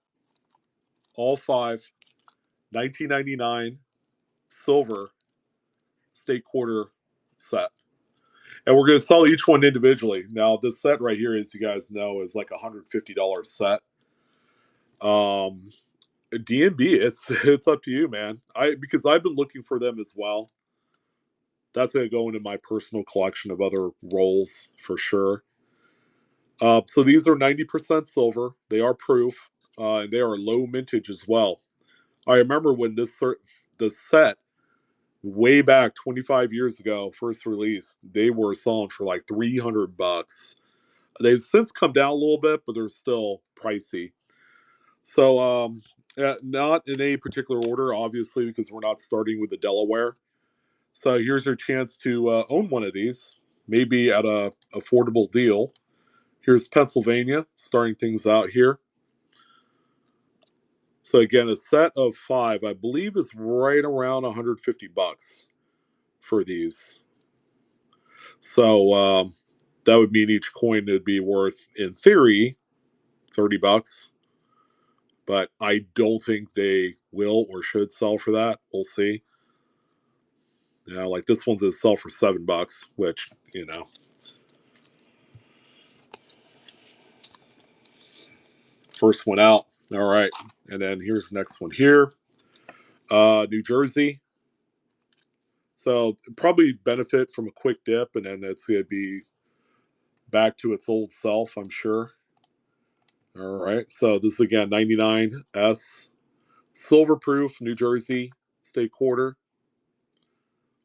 all five, 1999 silver state quarter set. And we're going to sell each one individually. Now, this set right here, as you guys know, is like $150 set. Um, DNB, it's up to you, man. Because I've been looking for them as well. That's going to go into my personal collection of other rolls for sure. So these are 90% silver. They are proof, and they are low mintage as well. I remember when the set way back 25 years ago first released, they were selling for like $300. They've since come down a little bit, but they're still pricey. So, not in any particular order, obviously, because we're not starting with the Delaware. So here's your chance to own one of these, maybe at a affordable deal. Here's Pennsylvania, starting things out here. So again, a set of five, I believe, is right around $150 for these. So that would mean each coin would be worth, in theory, $30. But I don't think they will or should sell for that. We'll see. Like this one's gonna sell for $7, which first one out. All right, and then here's the next one here, New Jersey. So probably benefit from a quick dip, and then it's gonna be back to its old self, I'm sure. All right, so this is again 99S silver proof New Jersey state quarter,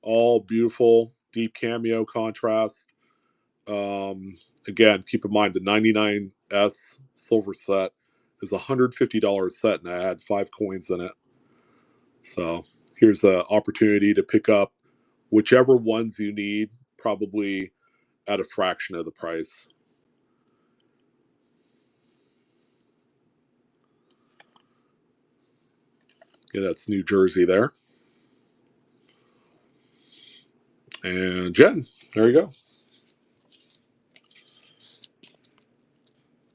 all beautiful deep cameo contrast. Again, keep in mind the 99S silver set is a $150 set, and I had five coins in it. So here's an opportunity to pick up whichever ones you need, probably at a fraction of the price. Yeah, that's New Jersey there. And Jen, there you go.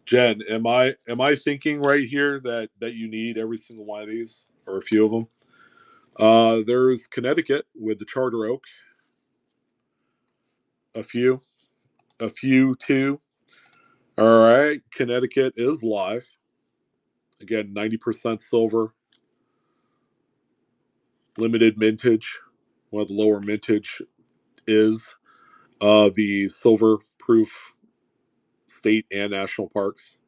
Jen, am I thinking right here that you need every single one of these or a few of them? There's Connecticut with the Charter Oak, a few, a few too. All right, Connecticut is live. Again, 90% silver, limited mintage. One of the lower mintage is the silver proof state and national parks.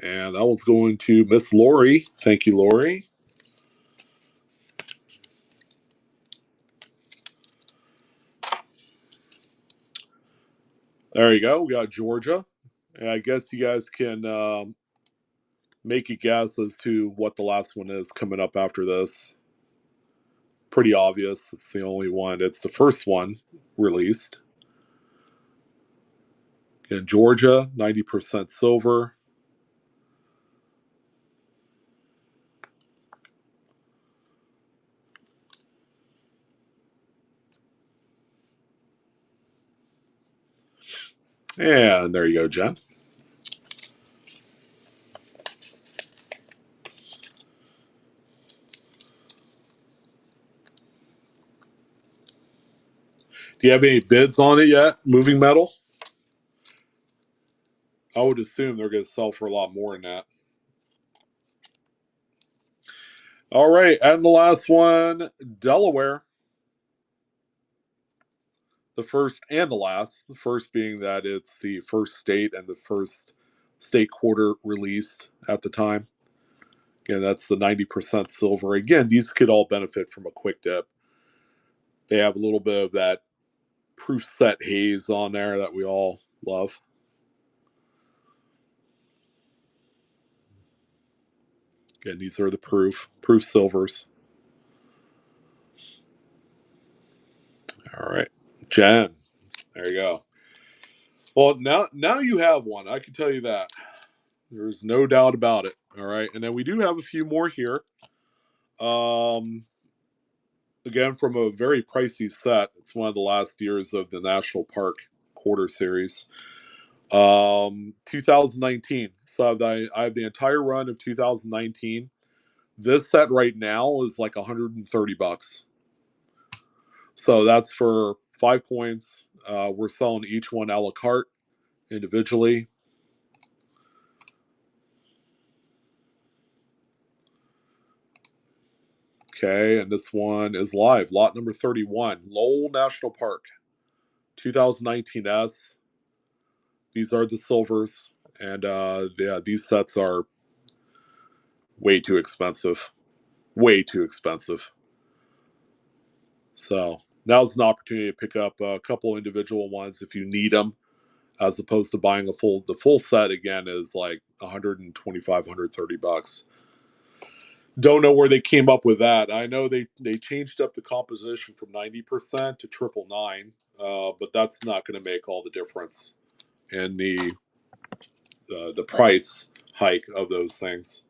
And that one's going to Miss Lori. Thank you, Lori. There you go. We got Georgia. And I guess you guys can make a guess as to what the last one is coming up after this. Pretty obvious. It's the only one. It's the first one released. In Georgia, 90% silver. And there you go, Jen. Do you have any bids on it yet? Moving metal? I would assume they're going to sell for a lot more than that. All right, and the last one, Delaware. The first and the last. The first being that it's the first state and the first state quarter released at the time. Again, that's the 90% silver. Again, these could all benefit from a quick dip. They have a little bit of that proof set haze on there that we all love. Again, these are the proof silvers. All right, Jen, there you go. Well, now you have one. I can tell you that. There's no doubt about it. All right, and then we do have a few more here. Again, from a very pricey set. It's one of the last years of the National Park Quarter Series. 2019. So I have the entire run of 2019. This set right now is like $130. So that's for 5 coins. We're selling each one a la carte individually. Okay, and this one is live. Lot number 31, Lowell National Park, 2019 S. These are the silvers, and yeah, these sets are way too expensive. Way too expensive. So now's an opportunity to pick up a couple individual ones if you need them, as opposed to buying the full set. Again, is like 125, 130 bucks. Don't know where they came up with that. I know they changed up the composition from 90% to 999, but that's not going to make all the difference in the price hike of those things.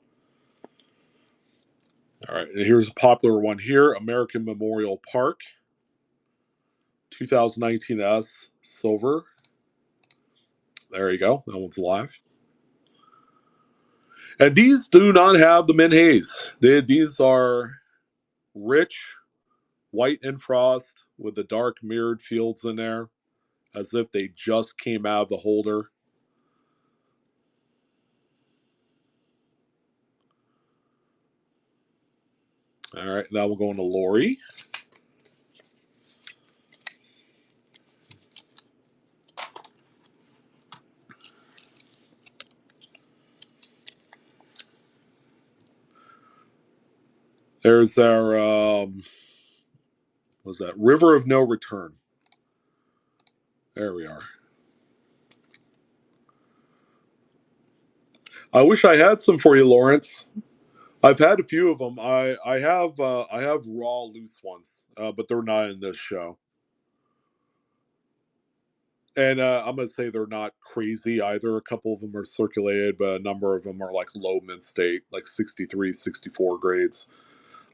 All right, and here's a popular one here: American Memorial Park, 2019 S silver. There you go. That one's live. And these do not have the mint haze. These are rich white and frost with the dark mirrored fields in there, as if they just came out of the holder. All right, now we'll go into Lori. There's our what's that? River of No Return. There we are. I wish I had some for you, Lawrence. I've had a few of them. I have raw loose ones, but they're not in this show. And I'm gonna say they're not crazy either. A couple of them are circulated, but a number of them are like low mint state, like 63, 64 grades.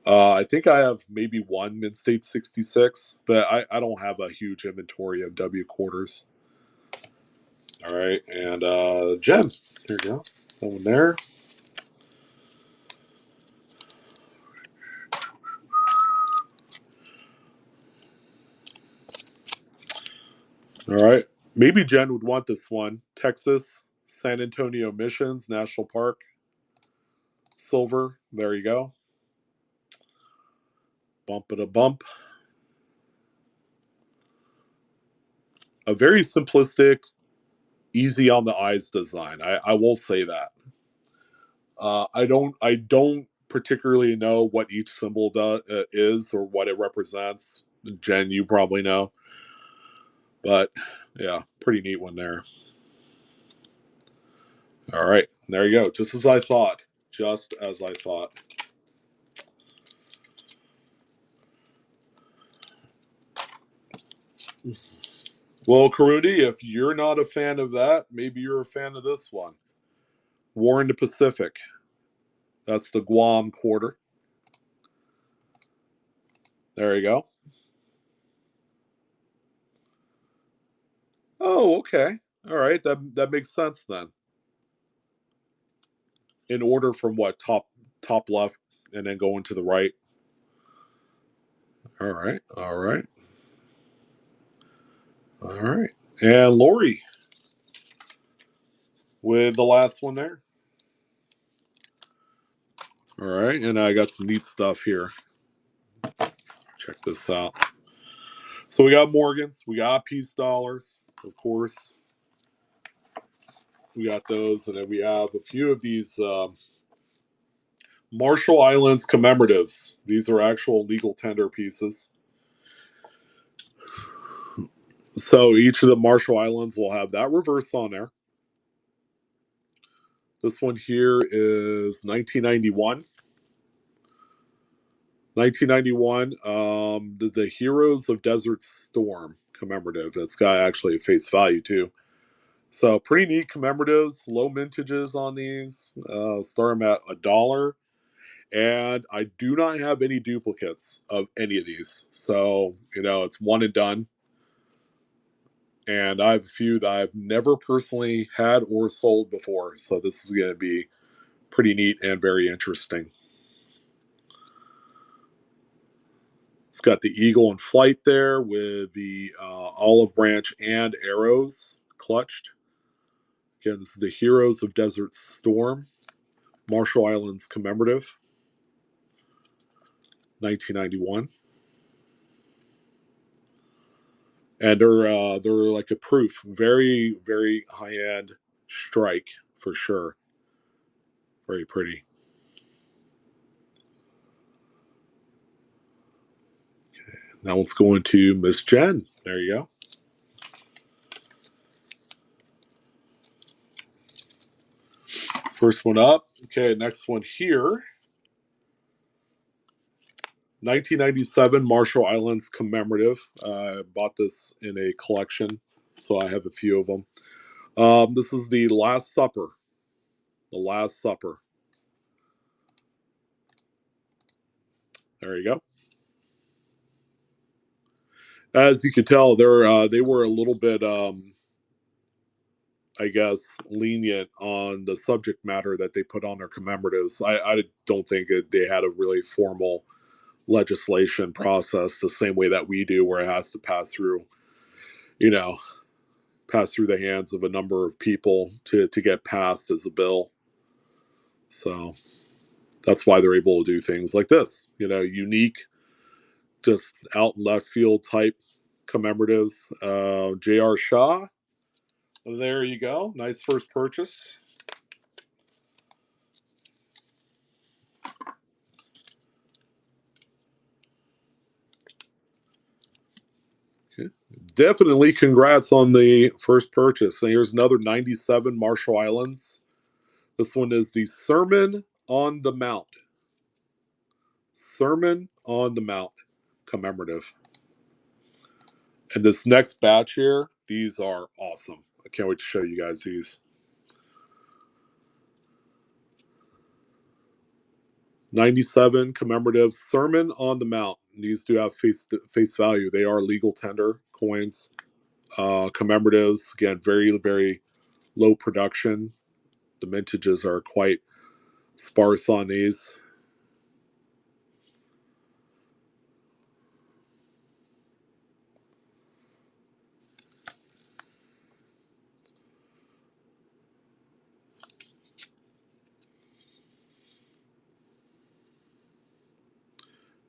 I think I have maybe one mint state 66, but I don't have a huge inventory of W quarters. All right, and Jen, there you go. That one there. All right. Maybe Jen would want this one. Texas, San Antonio Missions National Park. Silver. There you go. Bump it a bump. A very simplistic, easy on the eyes design. I will say that. I don't particularly know what each symbol is or what it represents. Jen, you probably know. But yeah, pretty neat one there. All right, there you go. Just as I thought. Just as I thought. Well, Karudi, if you're not a fan of that, maybe you're a fan of this one. War in the Pacific. That's the Guam quarter. There you go. Oh, okay. All right. That makes sense then. In order from what top left and then going to the right. All right. All right. All right. And Lori with the last one there. All right. And I got some neat stuff here. Check this out. So we got Morgans, we got Peace Dollars, of course. We got those, and then we have a few of these Marshall Islands commemoratives. These are actual legal tender pieces. So each of the Marshall Islands will have that reverse on there. This one here is 1991. 1991, the Heroes of Desert Storm commemorative. It's got actually a face value too. So pretty neat commemoratives, low mintages on these. Start them at $1. And I do not have any duplicates of any of these. So, it's one and done. And I have a few that I've never personally had or sold before. So this is going to be pretty neat and very interesting. It's got the eagle in flight there with the olive branch and arrows clutched. Again, this is the Heroes of Desert Storm, Marshall Islands commemorative, 1991. And they're like a proof, very very high end strike for sure. Very pretty. Now let's go into Miss Jen. There you go. First one up. Okay, next one here. 1997 Marshall Islands commemorative. I bought this in a collection, so I have a few of them. This is the Last Supper. The Last Supper. There you go. As you can tell, they were a little bit, I guess, lenient on the subject matter that they put on their commemoratives. I don't think they had a really formal legislation process the same way that we do, where it has to you know, pass through the hands of a number of people to get passed as a bill. So that's why they're able to do things like this. Unique, just out in left field type commemoratives. J.R. Shaw. There you go. Nice first purchase. Okay. Definitely congrats on the first purchase. And here's another 97 Marshall Islands. This one is the Sermon on the Mount. Sermon on the Mount commemorative. And this next batch here, these are awesome. I can't wait to show you guys these. 97 commemorative Sermon on the Mount. These do have face value. They are legal tender coins. Commemoratives, again, very, very low production. The mintages are quite sparse on these.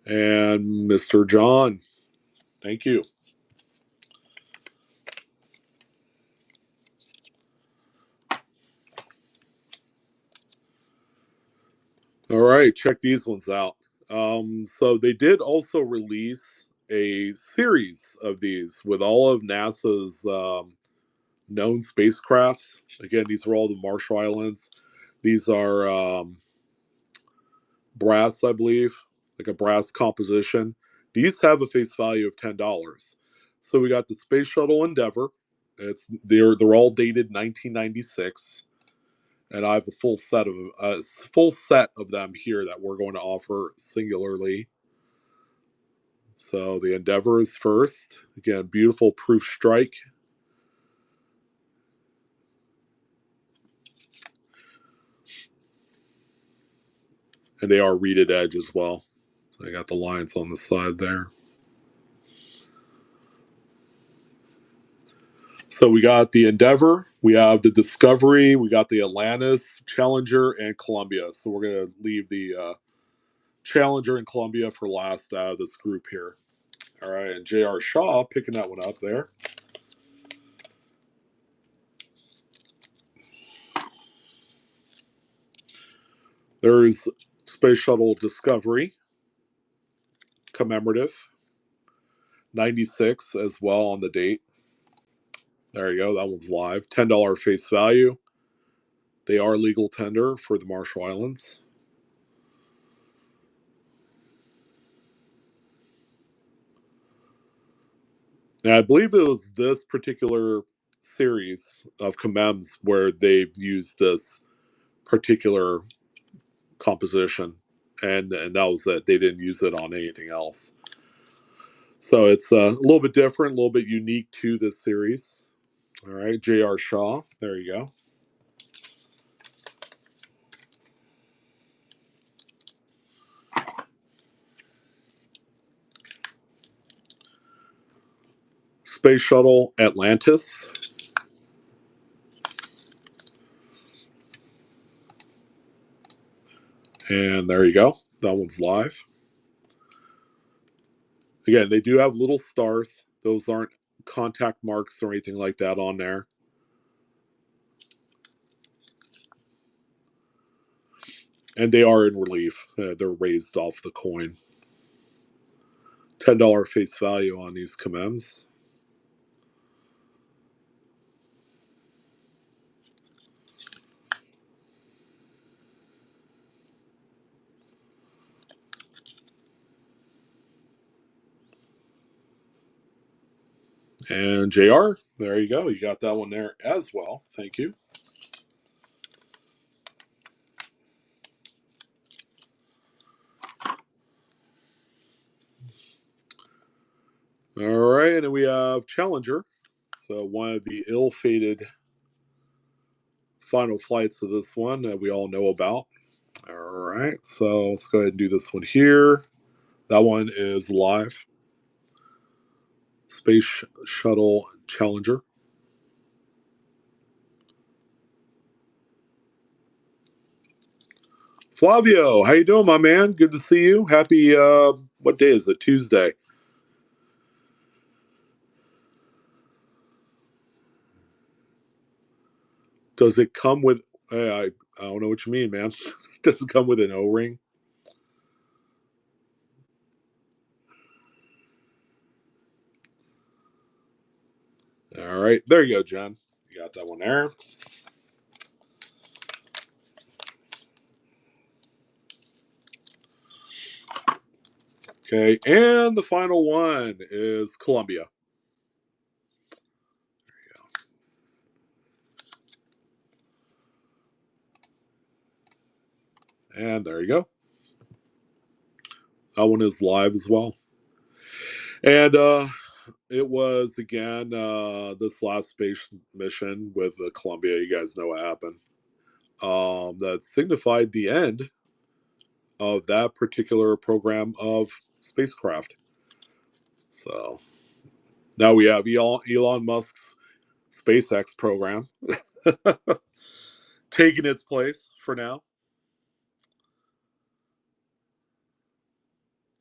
And Mr. John, thank you. All right, check these ones out. So they did also release a series of these with all of NASA's known spacecrafts. Again, these are all the Marshall Islands. These are brass, I believe, like a brass composition. These have a face value of $10. So we got the Space Shuttle Endeavour. They're all dated 1996, and I have a full set of them here that we're going to offer singularly. So the Endeavour is first. Again, beautiful proof strike. And they are reeded edge as well. So I got the lines on the side there. So we got the Endeavour, we have the Discovery, we got the Atlantis, Challenger, and Columbia. So we're going to leave the Challenger and Columbia for last out of this group here. All right, and J.R. Shaw picking that one up there. There's Space Shuttle Discovery, Commemorative, 96 as well on the date. There you go. That one's live. $10 face value. They are legal tender for the Marshall Islands. And I believe it was this particular series of commems where they've used this particular composition, and that was it. They didn't use it on anything else. So it's a little bit different, a little bit unique to this series. All right, J.R. Shaw. There you go. Space Shuttle Atlantis. And there you go. That one's live. Again, they do have little stars. Those aren't contact marks or anything like that on there. And they are in relief. They're raised off the coin. $10 face value on these commems. And JR, there you go. You got that one there as well. Thank you. All right, and we have Challenger. So one of the ill-fated final flights of this one that we all know about. All right, so let's go ahead and do this one here. That one is live. Space Shuttle Challenger. Flavio, how you doing, my man? Good to see you. Happy, what day is it? Tuesday. Does it come with, I don't know what you mean, man. Does it come with an O-ring? All right, there you go, John. You got that one there. Okay, and the final one is Columbia. And there you go. That one is live as well. And it was, again, this last space mission with the Columbia. You guys know what happened. That signified the end of that particular program of spacecraft. So now we have Elon Musk's SpaceX program taking its place for now.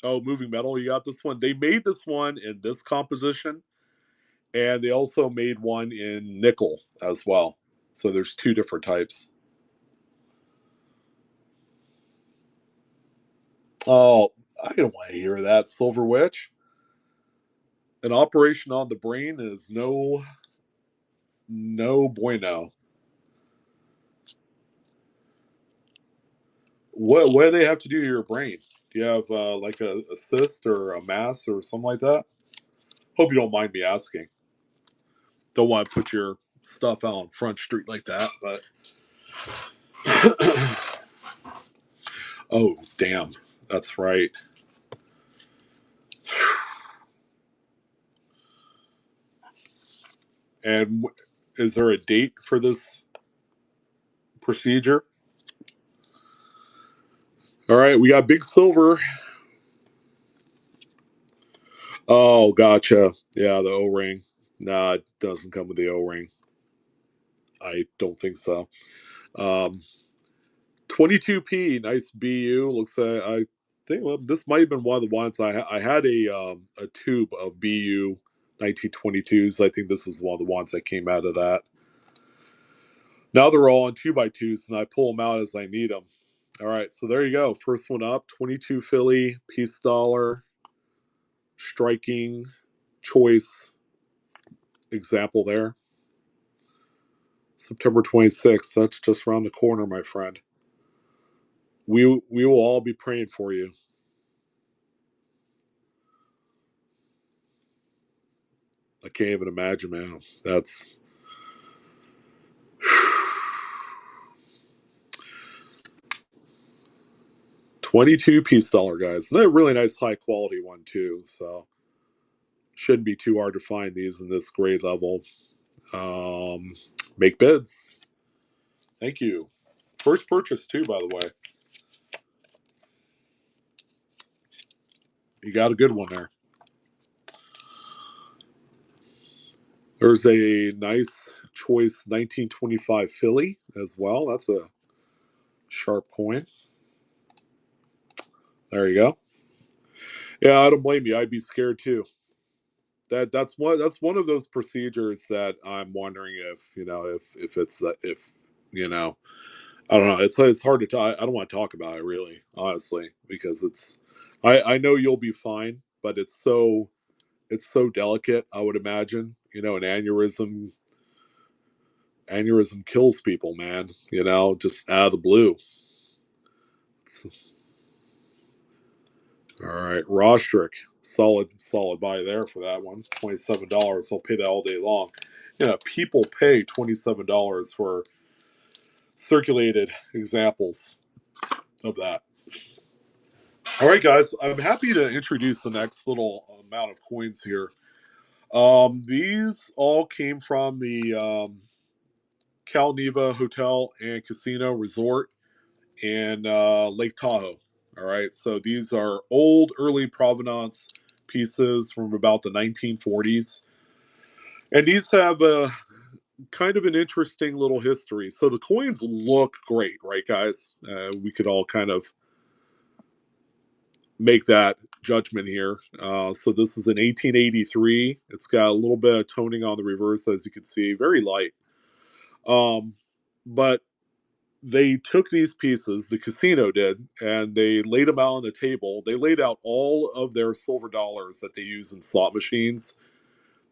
Oh, moving metal, you got this one. They made this one in this composition, and they also made one in nickel as well. So there's two different types. Oh, I don't want to hear that, Silver Witch. An operation on the brain is no bueno. What do they have to do to your brain? Do you have like a cyst or a mass or something like that? Hope you don't mind me asking. Don't want to put your stuff out on Front Street like that, but oh damn, that's right. And is there a date for this procedure? All right, we got Big Silver. Oh, gotcha. Yeah, the O ring. Nah, it doesn't come with the O ring. I don't think so. Um, 22p, nice BU. Looks like I think this might have been one of the ones I had a tube of BU 1922s. I think this was one of the ones that came out of that. Now they're all on 2x2s, and I pull them out as I need them. All right, so there you go. First one up, 22 Philly, piece dollar, striking choice example there. September 26th. That's just around the corner, my friend. We will all be praying for you. I can't even imagine, man. That's 22 piece dollar, guys. And they're a really nice high quality one too. So shouldn't be too hard to find these in this grade level. Um, make bids. Thank you. First purchase too, by the way. You got a good one there. There's a nice choice 1925 Philly as well. That's a sharp coin. There you go. Yeah, I don't blame you. I'd be scared too. That's one of those procedures that I'm wondering if it's if you know I don't know. It's hard to talk. I don't want to talk about it really, honestly, because I know you'll be fine, but it's so delicate. I would imagine an aneurysm kills people, man. Just out of the blue. All right, Rostrick, solid buy there for that one. $27. I'll pay that all day long. People pay $27 for circulated examples of that. All right, guys, I'm happy to introduce the next little amount of coins here. These all came from the Cal Neva Hotel and Casino Resort in Lake Tahoe. All right, so these are old, early provenance pieces from about the 1940s, and these have a kind of an interesting little history. So the coins look great, right, guys? We could all kind of make that judgment here. So this is an 1883. It's got a little bit of toning on the reverse, as you can see, very light. But they took these pieces, the casino did, and they laid them out on the table. They laid out all of their silver dollars that they use in slot machines.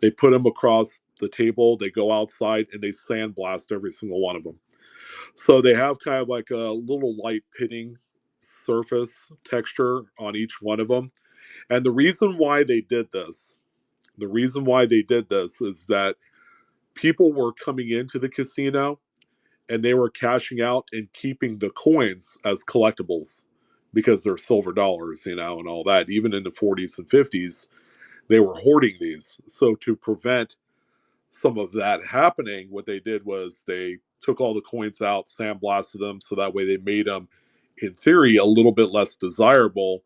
They put them across the table. They go outside and they sandblast every single one of them. So they have kind of like a little light pitting surface texture on each one of them. And the reason why they did this is that people were coming into the casino and they were cashing out and keeping the coins as collectibles because they're silver dollars, and all that. Even in the 40s and 50s, they were hoarding these. So to prevent some of that happening, what they did was they took all the coins out, sandblasted them, so that way they made them, in theory, a little bit less desirable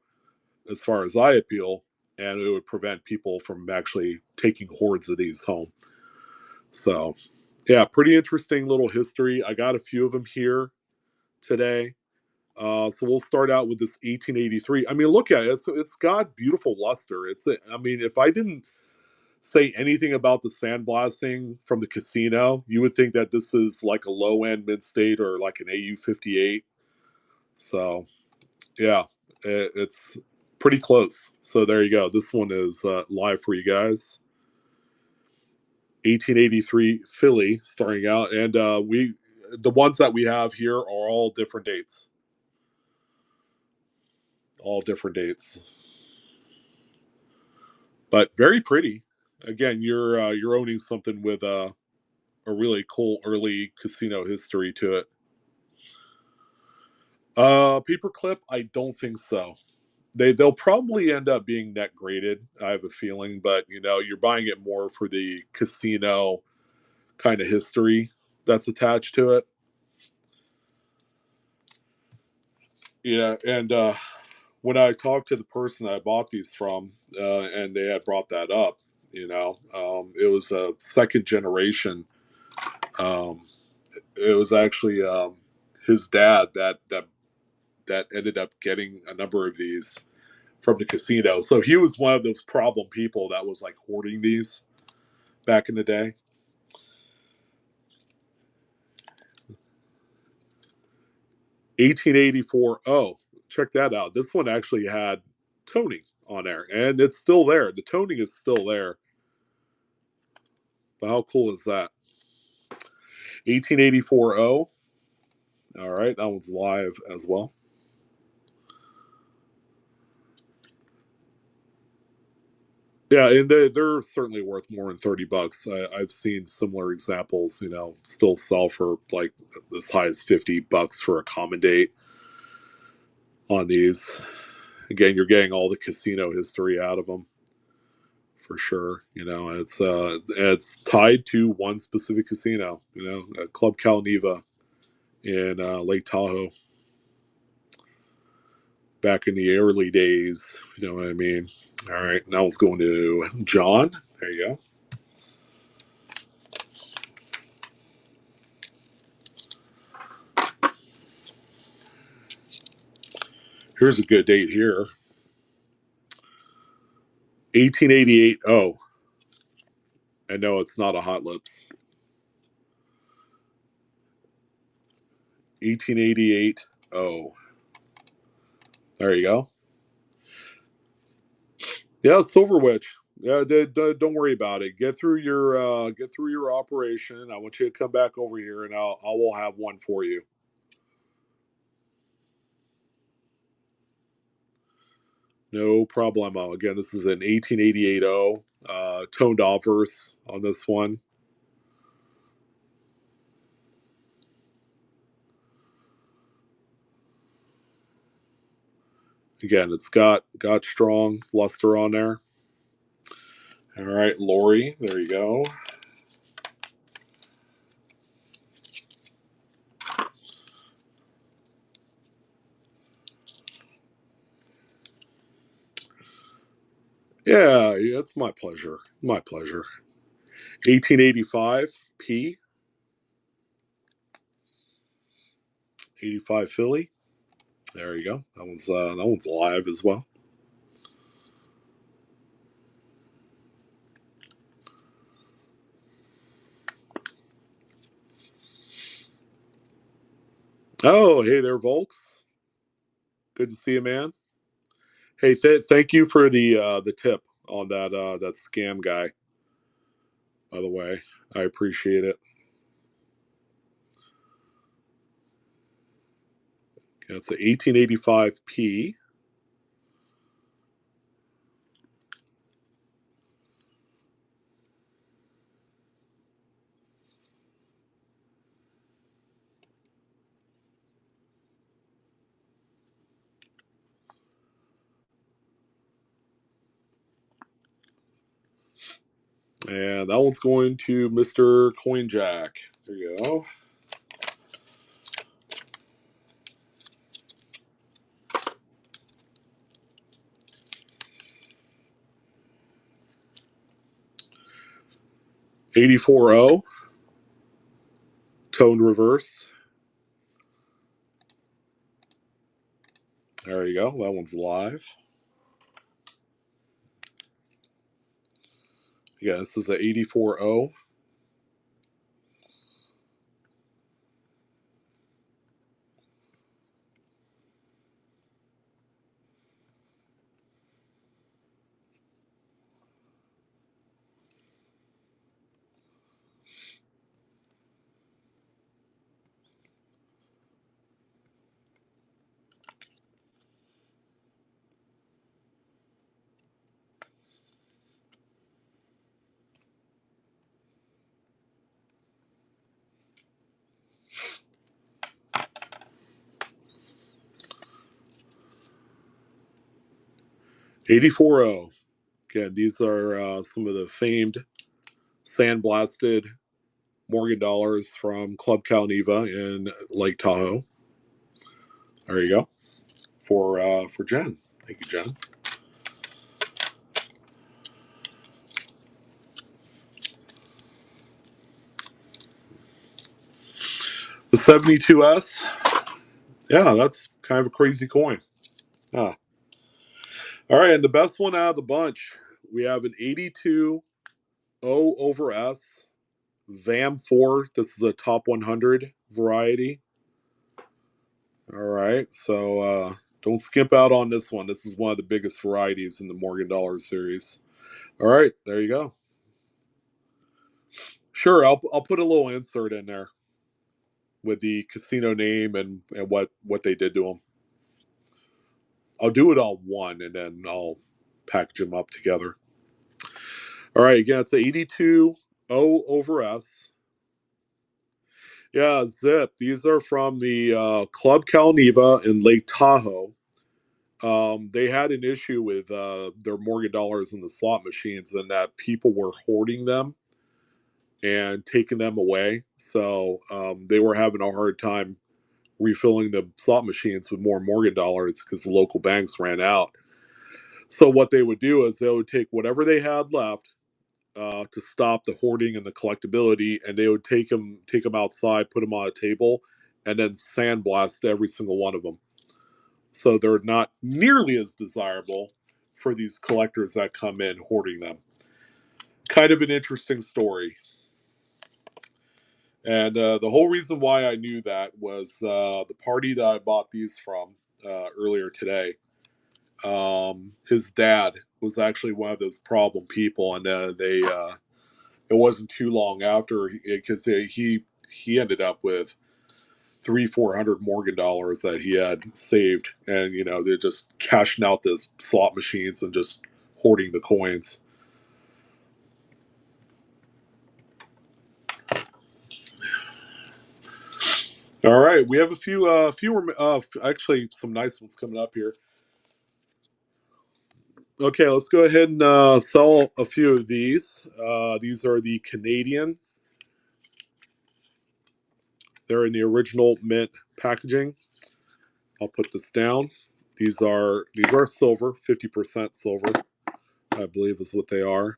as far as eye appeal, and it would prevent people from actually taking hordes of these home. So, yeah, pretty interesting little history. I got a few of them here today. So we'll start out with this 1883. I mean, look at it. It's got beautiful luster. I mean, if I didn't say anything about the sandblasting from the casino, you would think that this is like a low end mid state or like an AU 58. So, yeah, it's pretty close. So there you go. This one is live for you guys. 1883 Philly starting out, and the ones that we have here are all different dates. All different dates, but very pretty. Again, you're owning something with a really cool early casino history to it. Paperclip, I don't think so. They'll probably end up being net graded. I have a feeling, but you're buying it more for the casino kind of history that's attached to it. Yeah, and when I talked to the person I bought these from, and they had brought that up, it was a second generation. Um, it was actually his dad that ended up getting a number of these from the casino. So he was one of those problem people that was like hoarding these back in the day. 1884. Oh, check that out. This one actually had toning on there, and it's still there. The toning is still there. But how cool is that? 1884 O. All right, that one's live as well. Yeah, and they're certainly worth more than $30. I've seen similar examples, still sell for like as high as $50 for a common date on these. Again, you're getting all the casino history out of them for sure. It's tied to one specific casino. Club Calneva in Lake Tahoe back in the early days. You know what I mean? All right, now let's go into John. There you go. Here's a good date here. 1888. Oh, I know it's not a Hot Lips. 1888. Oh, there you go. Yeah, Silver Witch. Yeah, don't worry about it. Get through your operation. I want you to come back over here, and I will have one for you. No problemo. Again, this is an 1888 toned obverse on this one. Again, it's got strong luster on there. All right, Lori, there you go. Yeah, it's my pleasure. My pleasure. 1885 P. 85 Philly. There you go. That one's live as well. Oh, hey there, Volks. Good to see you, man. Hey, thank you for the tip on that scam guy. By the way, I appreciate it. It's an 1885 P. And that one's going to Mr. Coin Jack. There you go. '84 O. Toned reverse. There you go. That one's live. Yeah, this is the '84 O. '84 O. Again, these are some of the famed sandblasted Morgan dollars from Club Calneva in Lake Tahoe. There you go. For Jen. Thank you, Jen. The 72S. Yeah, that's kind of a crazy coin. Ah. All right, and the best one out of the bunch, we have an 82 O over S VAM 4. This is a top 100 variety. All right, so don't skimp out on this one. This is one of the biggest varieties in the Morgan Dollar series. All right, there you go. Sure, I'll put a little insert in there with the casino name and what they did to them. I'll do it on one and then I'll package them up together. All right, again, it's a 82 O over S. Yeah, Zip. These are from the Club Calneva in Lake Tahoe. They had an issue with their Morgan dollars in the slot machines, and that people were hoarding them and taking them away. So they were having a hard time refilling the slot machines with more Morgan dollars because the local banks ran out. So what they would do is they would take whatever they had left to stop the hoarding and the collectability, and they would take them outside, put them on a table, and then sandblast every single one of them. So they're not nearly as desirable for these collectors that come in hoarding them. Kind of an interesting story. And the whole reason why I knew that was the party that I bought these from earlier today. His dad was actually one of those problem people, and it wasn't too long after because he ended up with 300-400 Morgan dollars that he had saved, and they're just cashing out the slot machines and just hoarding the coins. All right, we have a fewer actually some nice ones coming up here. Okay, let's go ahead and sell a few of these. These are the Canadian. They're in the original mint packaging. I'll put this down. These are silver, 50% silver, I believe is what they are.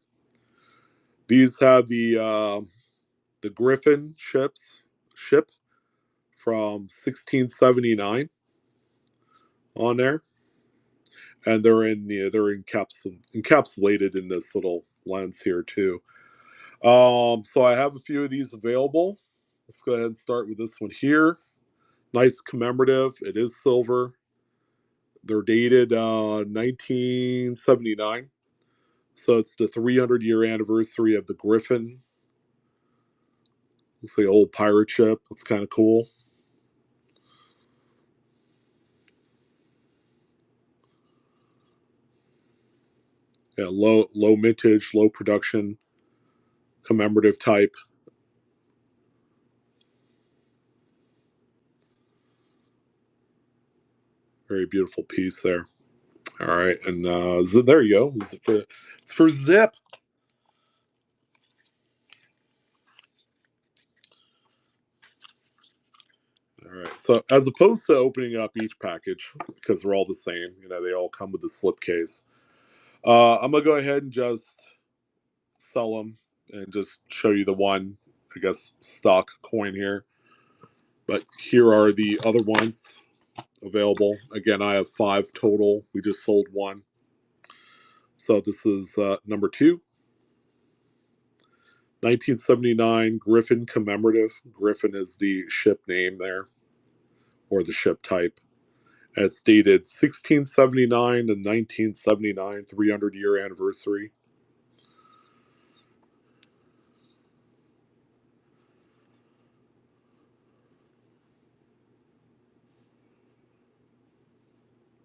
These have the Griffin ship from 1679 on there, and they're encapsulated in this little lens here too. So I have a few of these available. Let's go ahead and start with this one here. Nice commemorative. It is silver. They're dated 1979. So it's the 300-year anniversary of the Griffin. Looks like an old pirate ship. It's kind of cool. Yeah, low mintage, low production, commemorative type. Very beautiful piece there. All right, and there you go. It's for Zip. All right. So as opposed to opening up each package because they're all the same, they all come with a slipcase. I'm gonna go ahead and just sell them and just show you the one, I guess, stock coin here. But here are the other ones available. Again, I have 5 total. We just sold one. So this is number 2, 1979 Griffin commemorative. Griffin is the ship name there, or the ship type. It's dated 1679 and 1979, 300-year anniversary.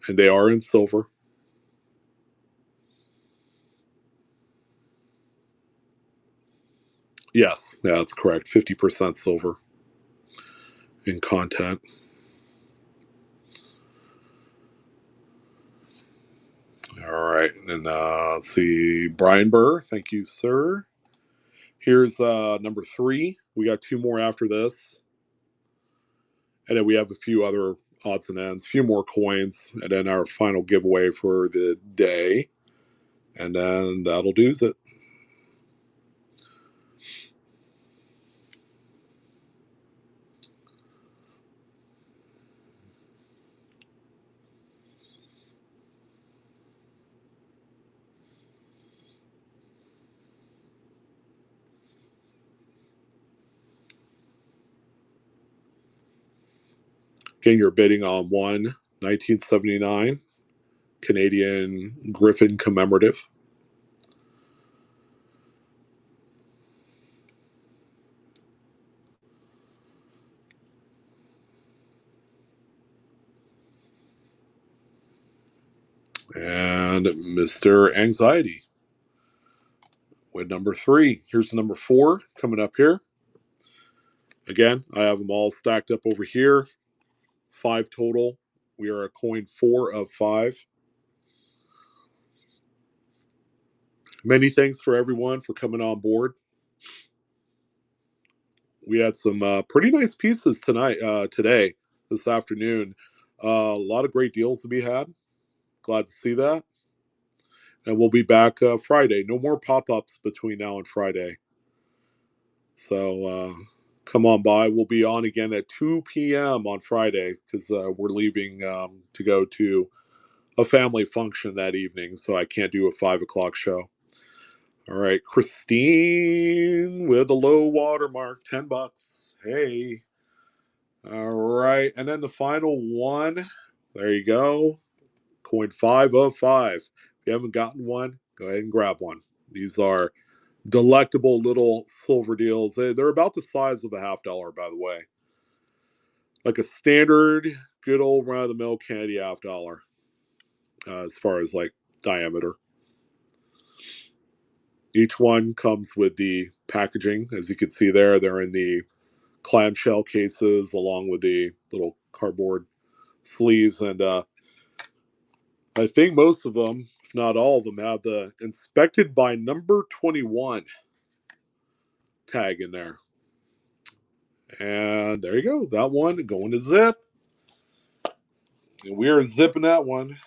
And they are in silver. Yes, yeah, that's correct. 50% silver in content. All right. And let's see. Brian Burr, thank you, sir. Here's number 3. We got 2 more after this. And then we have a few other odds and ends, a few more coins, and then our final giveaway for the day. And then that'll do it. Again, you're bidding on one 1979 Canadian Griffin Commemorative. And Mr. Anxiety with number 3. Here's number 4 coming up here. Again, I have them all stacked up over here. 5 total. We are a coin 4 of 5. Many thanks for everyone for coming on board. We had some pretty nice pieces today, this afternoon. A lot of great deals to be had. Glad to see that. And we'll be back Friday. No more pop-ups between now and Friday. So come on by. We'll be on again at 2 p.m. on Friday because we're leaving to go to a family function that evening. So I can't do a 5 o'clock show. All right, Christine with the low watermark, $10. Hey. All right, and then the final one. There you go. Coin 5 of 5. If you haven't gotten one, go ahead and grab one. These are delectable little silver deals. They're about the size of a $50, by the way. Like a standard, good old run-of-the-mill candy $50, as far as like diameter. Each one comes with the packaging. As you can see there, they're in the clamshell cases along with the little cardboard sleeves. And I think most of them, if not all of them, have the inspected by number 21 tag in there. And there you go. That one going to zip. And we are zipping that one.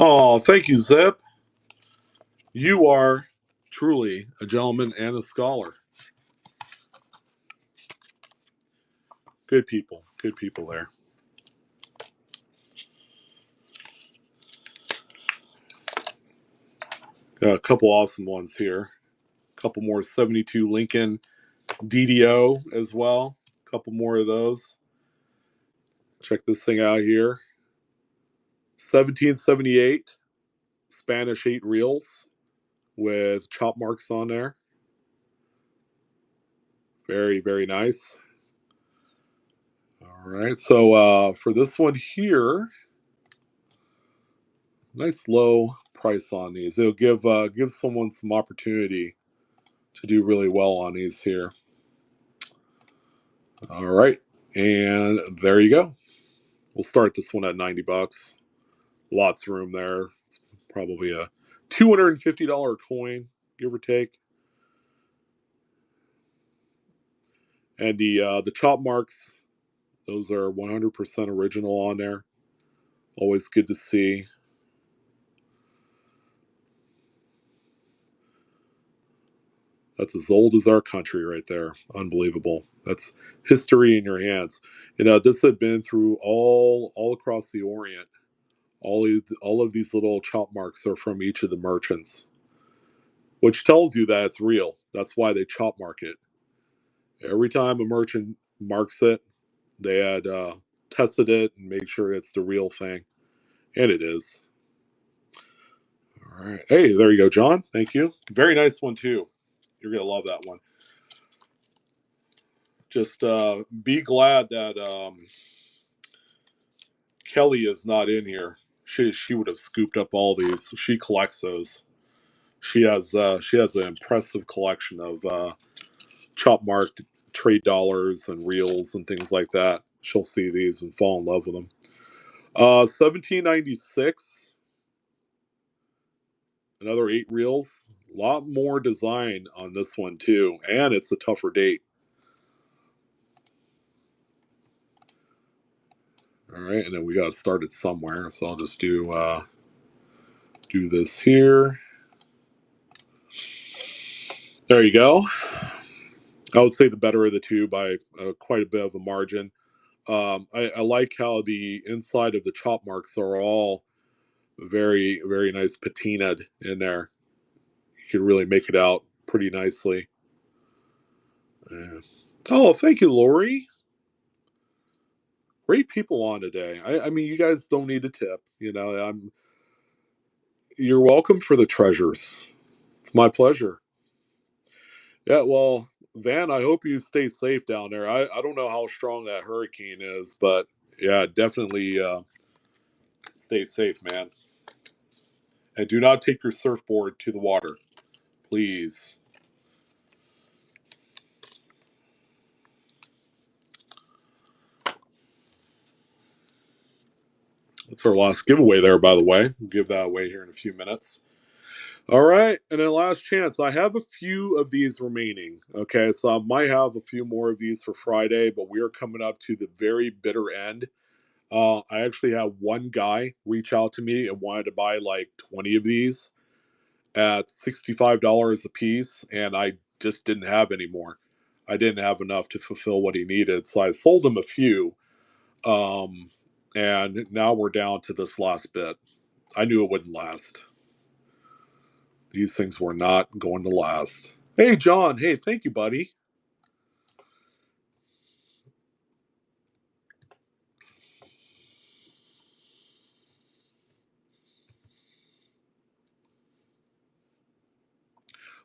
Oh, thank you, Zip. You are truly a gentleman and a scholar. Good people. Good people there. Got a couple awesome ones here. A couple more 72 Lincoln DDO as well. A couple more of those. Check this thing out here. 1778 Spanish 8 reels with chop marks on there. Very, very nice. All right. So for this one here, nice low price on these. It'll give someone some opportunity to do really well on these here. All right. And there you go. We'll start this one at $90. Lots of room there. It's probably a $250 coin, give or take. And the chop marks, those are 100% original on there. Always good to see. That's as old as our country right there. Unbelievable. That's history in your hands. You know, this had been through all across the Orient. All of these little chop marks are from each of the merchants, which tells you that it's real. That's why they chop mark it. Every time a merchant marks it, they had tested it and made sure it's the real thing, and it is. All right. Hey, there you go, John. Thank you. Very nice one too. You're gonna love that one. Just be glad that Kelly is not in here. She would have scooped up all these. She collects those. She has an impressive collection of chop marked trade dollars and reels and things like that. She'll see these and fall in love with them. 1796, another 8 reels, A lot more design on this one too, and it's a tougher date. All right, and then we got to start it somewhere, so I'll just do this here. There you go. I would say the better of the two by quite a bit of a margin. I like how the inside of the chop marks are all very, very nice patinaed in there. You can really make it out pretty nicely. Yeah. Oh, thank you, Lori. Great people on today. I mean, you guys don't need a tip. You're welcome for the treasures. It's my pleasure. Yeah, well, Van, I hope you stay safe down there. I don't know how strong that hurricane is, but yeah, definitely stay safe, man. And do not take your surfboard to the water, please. That's our last giveaway there, by the way. We'll give that away here in a few minutes. All right, and then last chance. I have a few of these remaining. Okay, so I might have a few more of these for Friday, but we are coming up to the very bitter end. I actually had one guy reach out to me and wanted to buy like 20 of these at $65 a piece, and I just didn't have any more. I didn't have enough to fulfill what he needed, so I sold him a few. Um, and now we're down to this last bit. I knew it wouldn't last. These things were not going to last. Hey, John. Hey, thank you, buddy.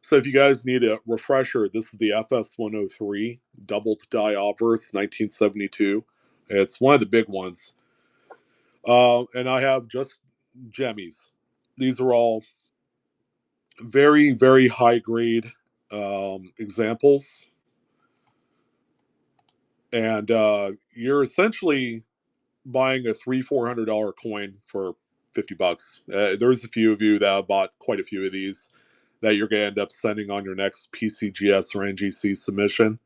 So if you guys need a refresher, this is the FS 103 double die obverse 1972. It's one of the big ones. And I have just Jemmies. These are all very, very high grade examples. And you're essentially buying a $300-400 coin for $50. There's a few of you that have bought quite a few of these that you're going to end up sending on your next PCGS or NGC submission.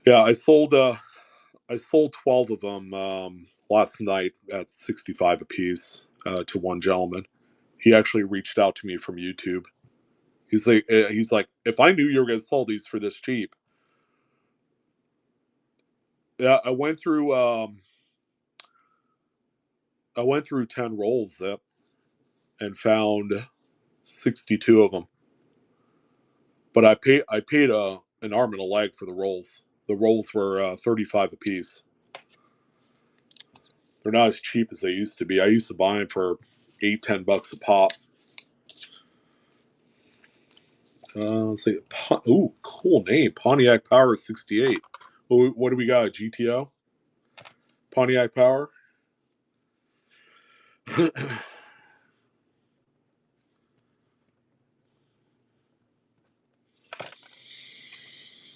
Yeah, I sold 12 of them last night at 65 a piece to one gentleman. He actually reached out to me from YouTube. He's like, if I knew you were going to sell these for this cheap. Yeah, I went through 10 rolls and found 62 of them. But I paid an arm and a leg for the rolls. The rolls were 35 a piece. They're not as cheap as they used to be. I used to buy them for $8-10 a pop. Let's see. Ooh, cool name. Pontiac Power 68. What do we got? GTO? Pontiac Power?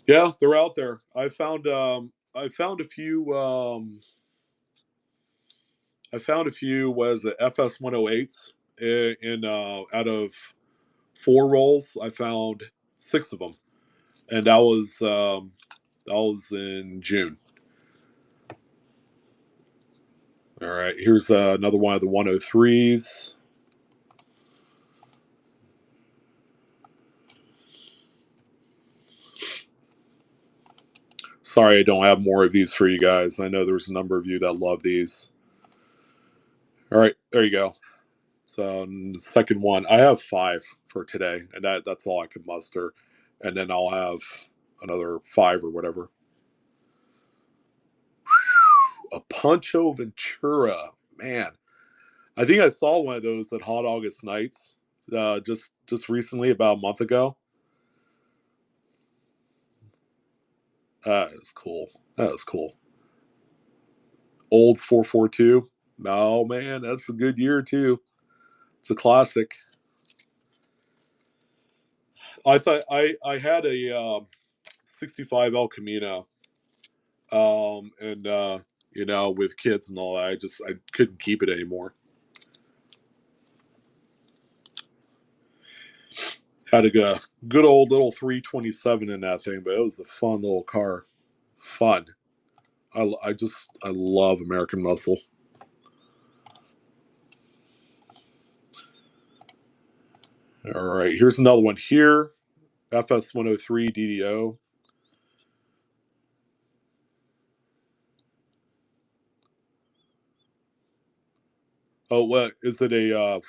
Yeah, they're out there. I found a few was the FS 108s in out of 4 rolls. I found 6 of them. And that was in June. All right, here's another one of the 103s. Sorry, I don't have more of these for you guys. I know there's a number of you that love these. All right, there you go. So the second one, I have 5 for today, and that's all I can muster. And then I'll have another 5 or whatever. A Pancho Ventura, man. I think I saw one of those at Hot August Nights just recently, about a month ago. That is cool. That is cool. Olds 442. Oh man, that's a good year too. It's a classic. I thought I had a 65 El Camino, and with kids and all that, I couldn't keep it anymore. Had a good old little 327 in that thing, but it was a fun little car. Fun. I love American Muscle. All right, here's another one here. FS 103 DDO. Oh, what is it? A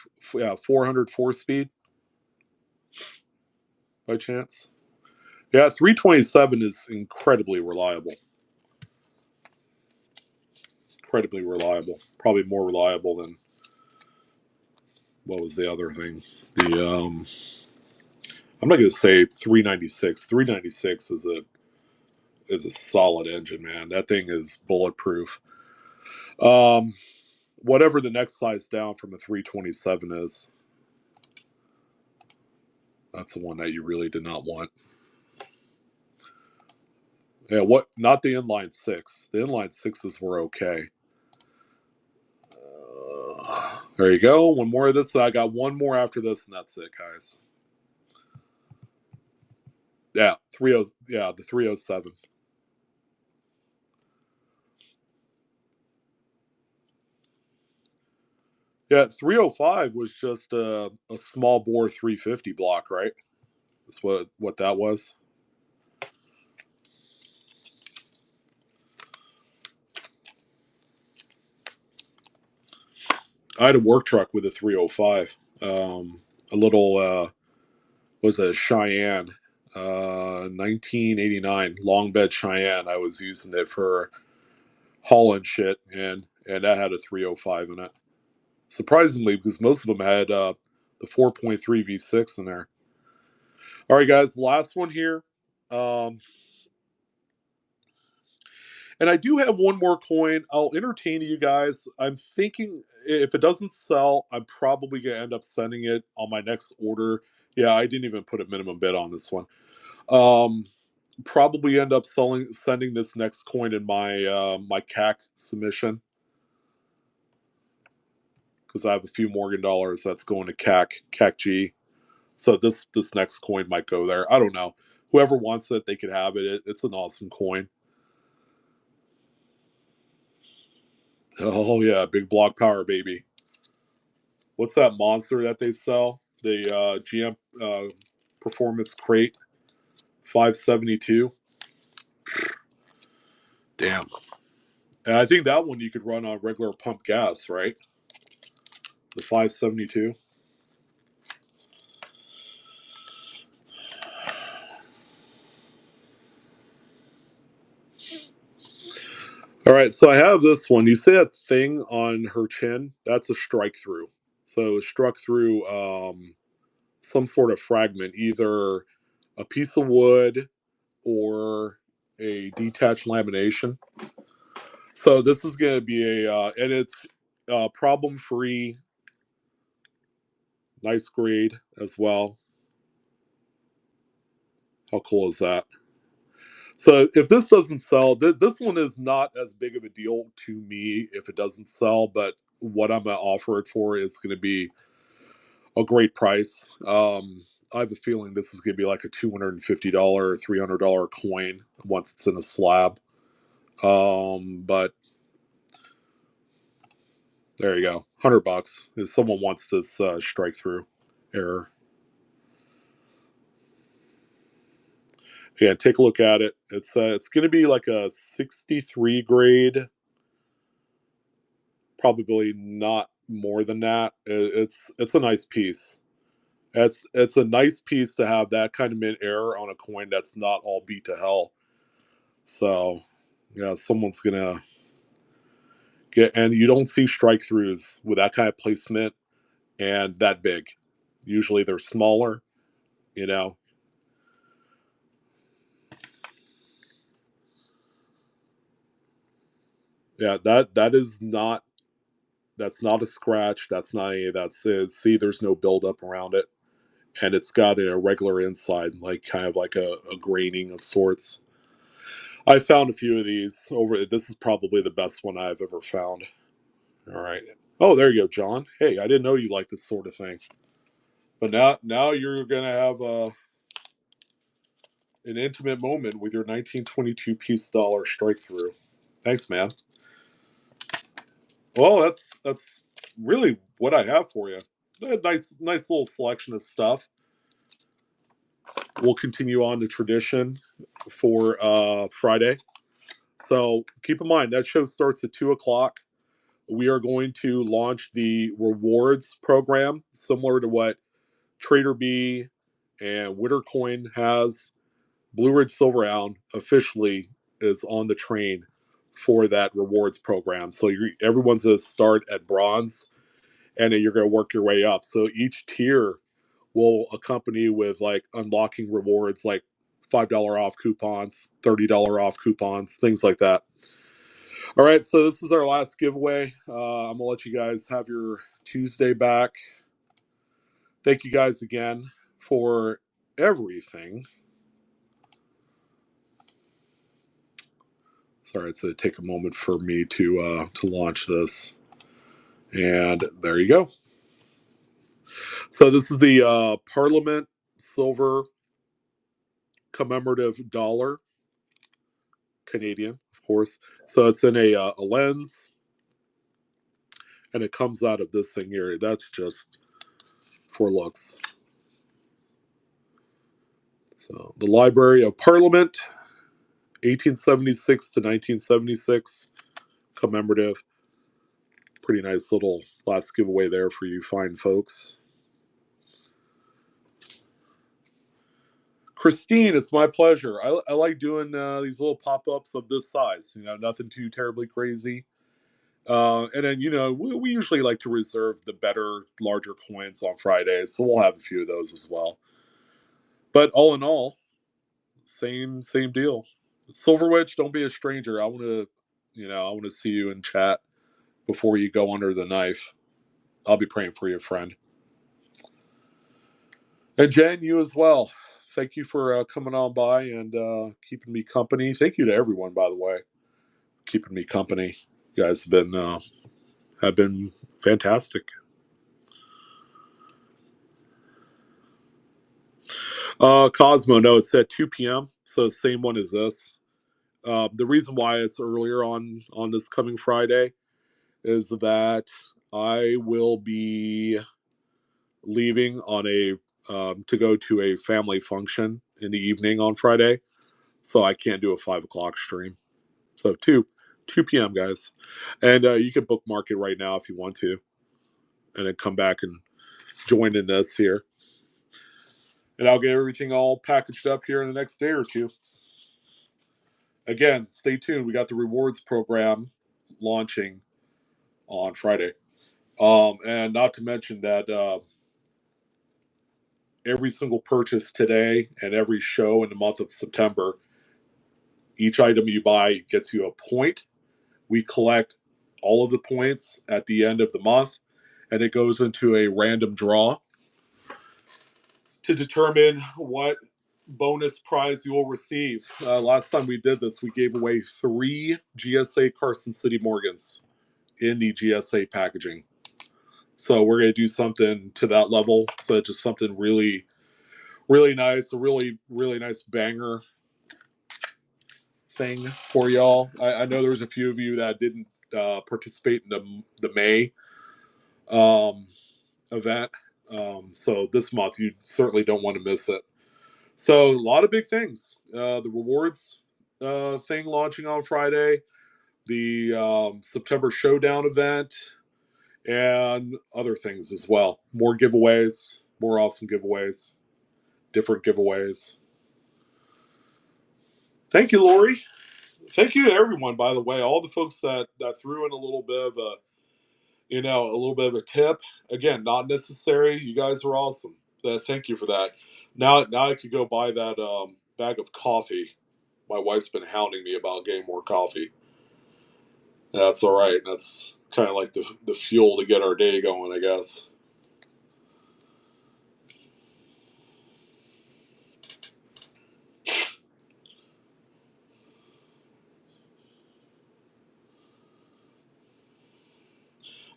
400 4-speed by chance? Yeah, 327 is incredibly reliable. Incredibly reliable. Probably more reliable than what was the other thing? The I'm not going to say 396. 396 is a solid engine, man. That thing is bulletproof. Um, Whatever the next size down from a 327 is, that's the one that you really did not want. Yeah, what? Not the inline six. The inline sixes were okay. There you go. One more of this. I got one more after this, and that's it, guys. Yeah, 30. Yeah, the 307. Yeah, 305 was just a small bore 350 block, right? That's what that was. I had a work truck with a 305. A little was a Cheyenne, 1989 long bed Cheyenne. I was using it for hauling shit, and that had a 305 in it. Surprisingly, because most of them had the 4.3 V6 in there. All right, guys, last one here. Um, and I do have one more coin. I'll entertain you guys. I'm thinking if it doesn't sell, I'm probably going to end up sending it on my next order. Yeah, I didn't even put a minimum bid on this one. Um, Probably end up sending this next coin in my CAC submission because I have a few Morgan dollars that's going to CAC G. So this next coin might go there. I don't know. Whoever wants it, they could have it. It's an awesome coin. Oh yeah, big block power, baby. What's that monster that they sell? The GM Performance Crate 572. Damn. And I think that one you could run on regular pump gas, right? The 572. All right, so I have this one. You see that thing on her chin? That's a strike through. So it struck through some sort of fragment, either a piece of wood or a detached lamination. So this is going to be and it's problem free, nice grade as well. How cool is that? So if this doesn't sell, this one is not as big of a deal to me if it doesn't sell, but what I'm going to offer it for is going to be a great price. I have a feeling this is going to be like a $250, $300 coin once it's in a slab. But there you go, $100. If someone wants this strike through error, yeah, take a look at it. It's going to be like a 63 grade, probably not more than that. It's a nice piece. It's a nice piece to have that kind of mint error on a coin that's not all beat to hell. So yeah, someone's gonna get, and you don't see strike throughs with that kind of placement and that big. Usually they're smaller, you know. Yeah, that is not, that's not a scratch. That's not any of that. See, there's no buildup around it, and it's got a regular inside, like kind of like a graining of sorts. I found a few of these over. This is probably the best one I've ever found. All right. Oh, there you go, John. Hey, I didn't know you liked this sort of thing. But now you're gonna have an intimate moment with your 1922 piece dollar strike through. Thanks, man. Well, that's really what I have for you. A nice little selection of stuff. We'll continue on the tradition for Friday. So keep in mind that show starts at 2 o'clock. We are going to launch the rewards program, similar to what Trader B and Wittercoin has. Blue Ridge Silverhound officially is on the train for that rewards program. So everyone's going to start at bronze, and then you're going to work your way up. So each tier will accompany with like unlocking rewards, like $5 off coupons, $30 off coupons, things like that. All right, so this is our last giveaway. I'm gonna let you guys have your Tuesday back. Thank you guys again for everything. Sorry, it's going to take a moment for me to launch this, and there you go. So this is the Parliament Silver Commemorative Dollar, Canadian, of course. So it's in a lens, and it comes out of this thing here. That's just for looks. So the Library of Parliament, 1876 to 1976, commemorative. Pretty nice little last giveaway there for you fine folks. Christine, it's my pleasure. I like doing these little pop-ups of this size. Nothing too terribly crazy. And then, we usually like to reserve the better, larger coins on Fridays, so we'll have a few of those as well. But all in all, same deal. Silver Witch, don't be a stranger. I want to see you in chat before you go under the knife. I'll be praying for you, friend. And Jen, you as well. Thank you for coming on by and keeping me company. Thank you to everyone, by the way, keeping me company. You guys have been fantastic. Cosmo, no, it's at 2 p.m. So the same one as this. The reason why it's earlier on this coming Friday is that I will be leaving on a to go to a family function in the evening on Friday, so I can't do a 5 o'clock stream. So 2 p.m. guys, and you can bookmark it right now if you want to, and then come back and join in this here, and I'll get everything all packaged up here in the next day or two. Again, stay tuned. We got the rewards program launching on Friday, and not to mention that every single purchase today and every show in the month of September, each item you buy gets you a point. We collect all of the points at the end of the month, and it goes into a random draw to determine what bonus prize you will receive. Last time we did this, we gave away 3 GSA Carson City Morgans in the GSA packaging. So we're going to do something to that level. So just something really, really nice, a really, really nice banger thing for y'all. I know there's a few of you that didn't participate in the May event. So this month, you certainly don't want to miss it. So a lot of big things. The rewards thing launching on Friday, the September Showdown event, and other things as well. More giveaways, more awesome giveaways, different giveaways. Thank you, Lori. Thank you to everyone, by the way, all the folks that threw in a little bit of a tip. Again, not necessary. You guys are awesome. Thank you for that. Now I could go buy that bag of coffee. My wife's been hounding me about getting more coffee. That's all right. That's kind of like the fuel to get our day going, I guess.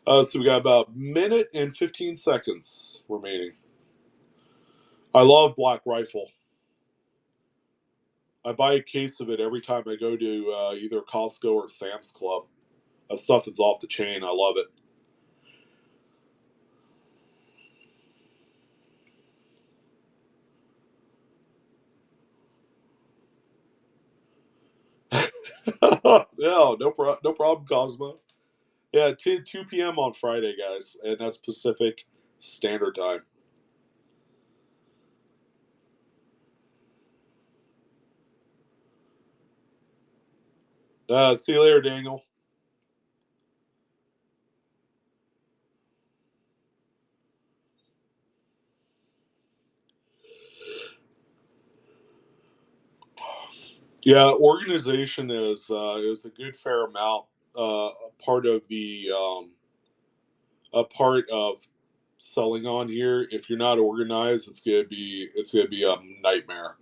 So we got about a minute and 15 seconds remaining. I love Black Rifle. I buy a case of it every time I go to either Costco or Sam's Club. That stuff is off the chain. I love it. Yeah, no problem, Cosmo. Yeah, 2 p.m. on Friday, guys, and that's Pacific Standard Time. See you later, Daniel. Yeah, organization is a good fair amount. A part of the a part of selling on here. If you're not organized, it's gonna be a nightmare.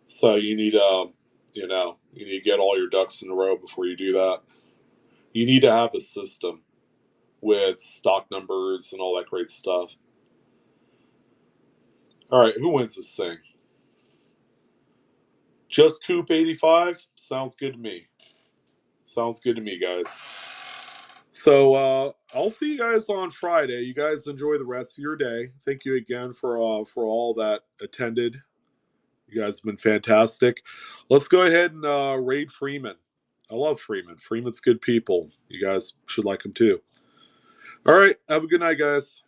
So you need you need to get all your ducks in a row before you do that. You need to have a system with stock numbers and all that great stuff. All right, who wins this thing? Just Coop 85? Sounds good to me. Sounds good to me, guys. So I'll see you guys on Friday. You guys enjoy the rest of your day. Thank you again for all that attended. You guys have been fantastic. Let's go ahead and raid Freeman. I love Freeman. Freeman's good people. You guys should like him too. All right. Have a good night, guys.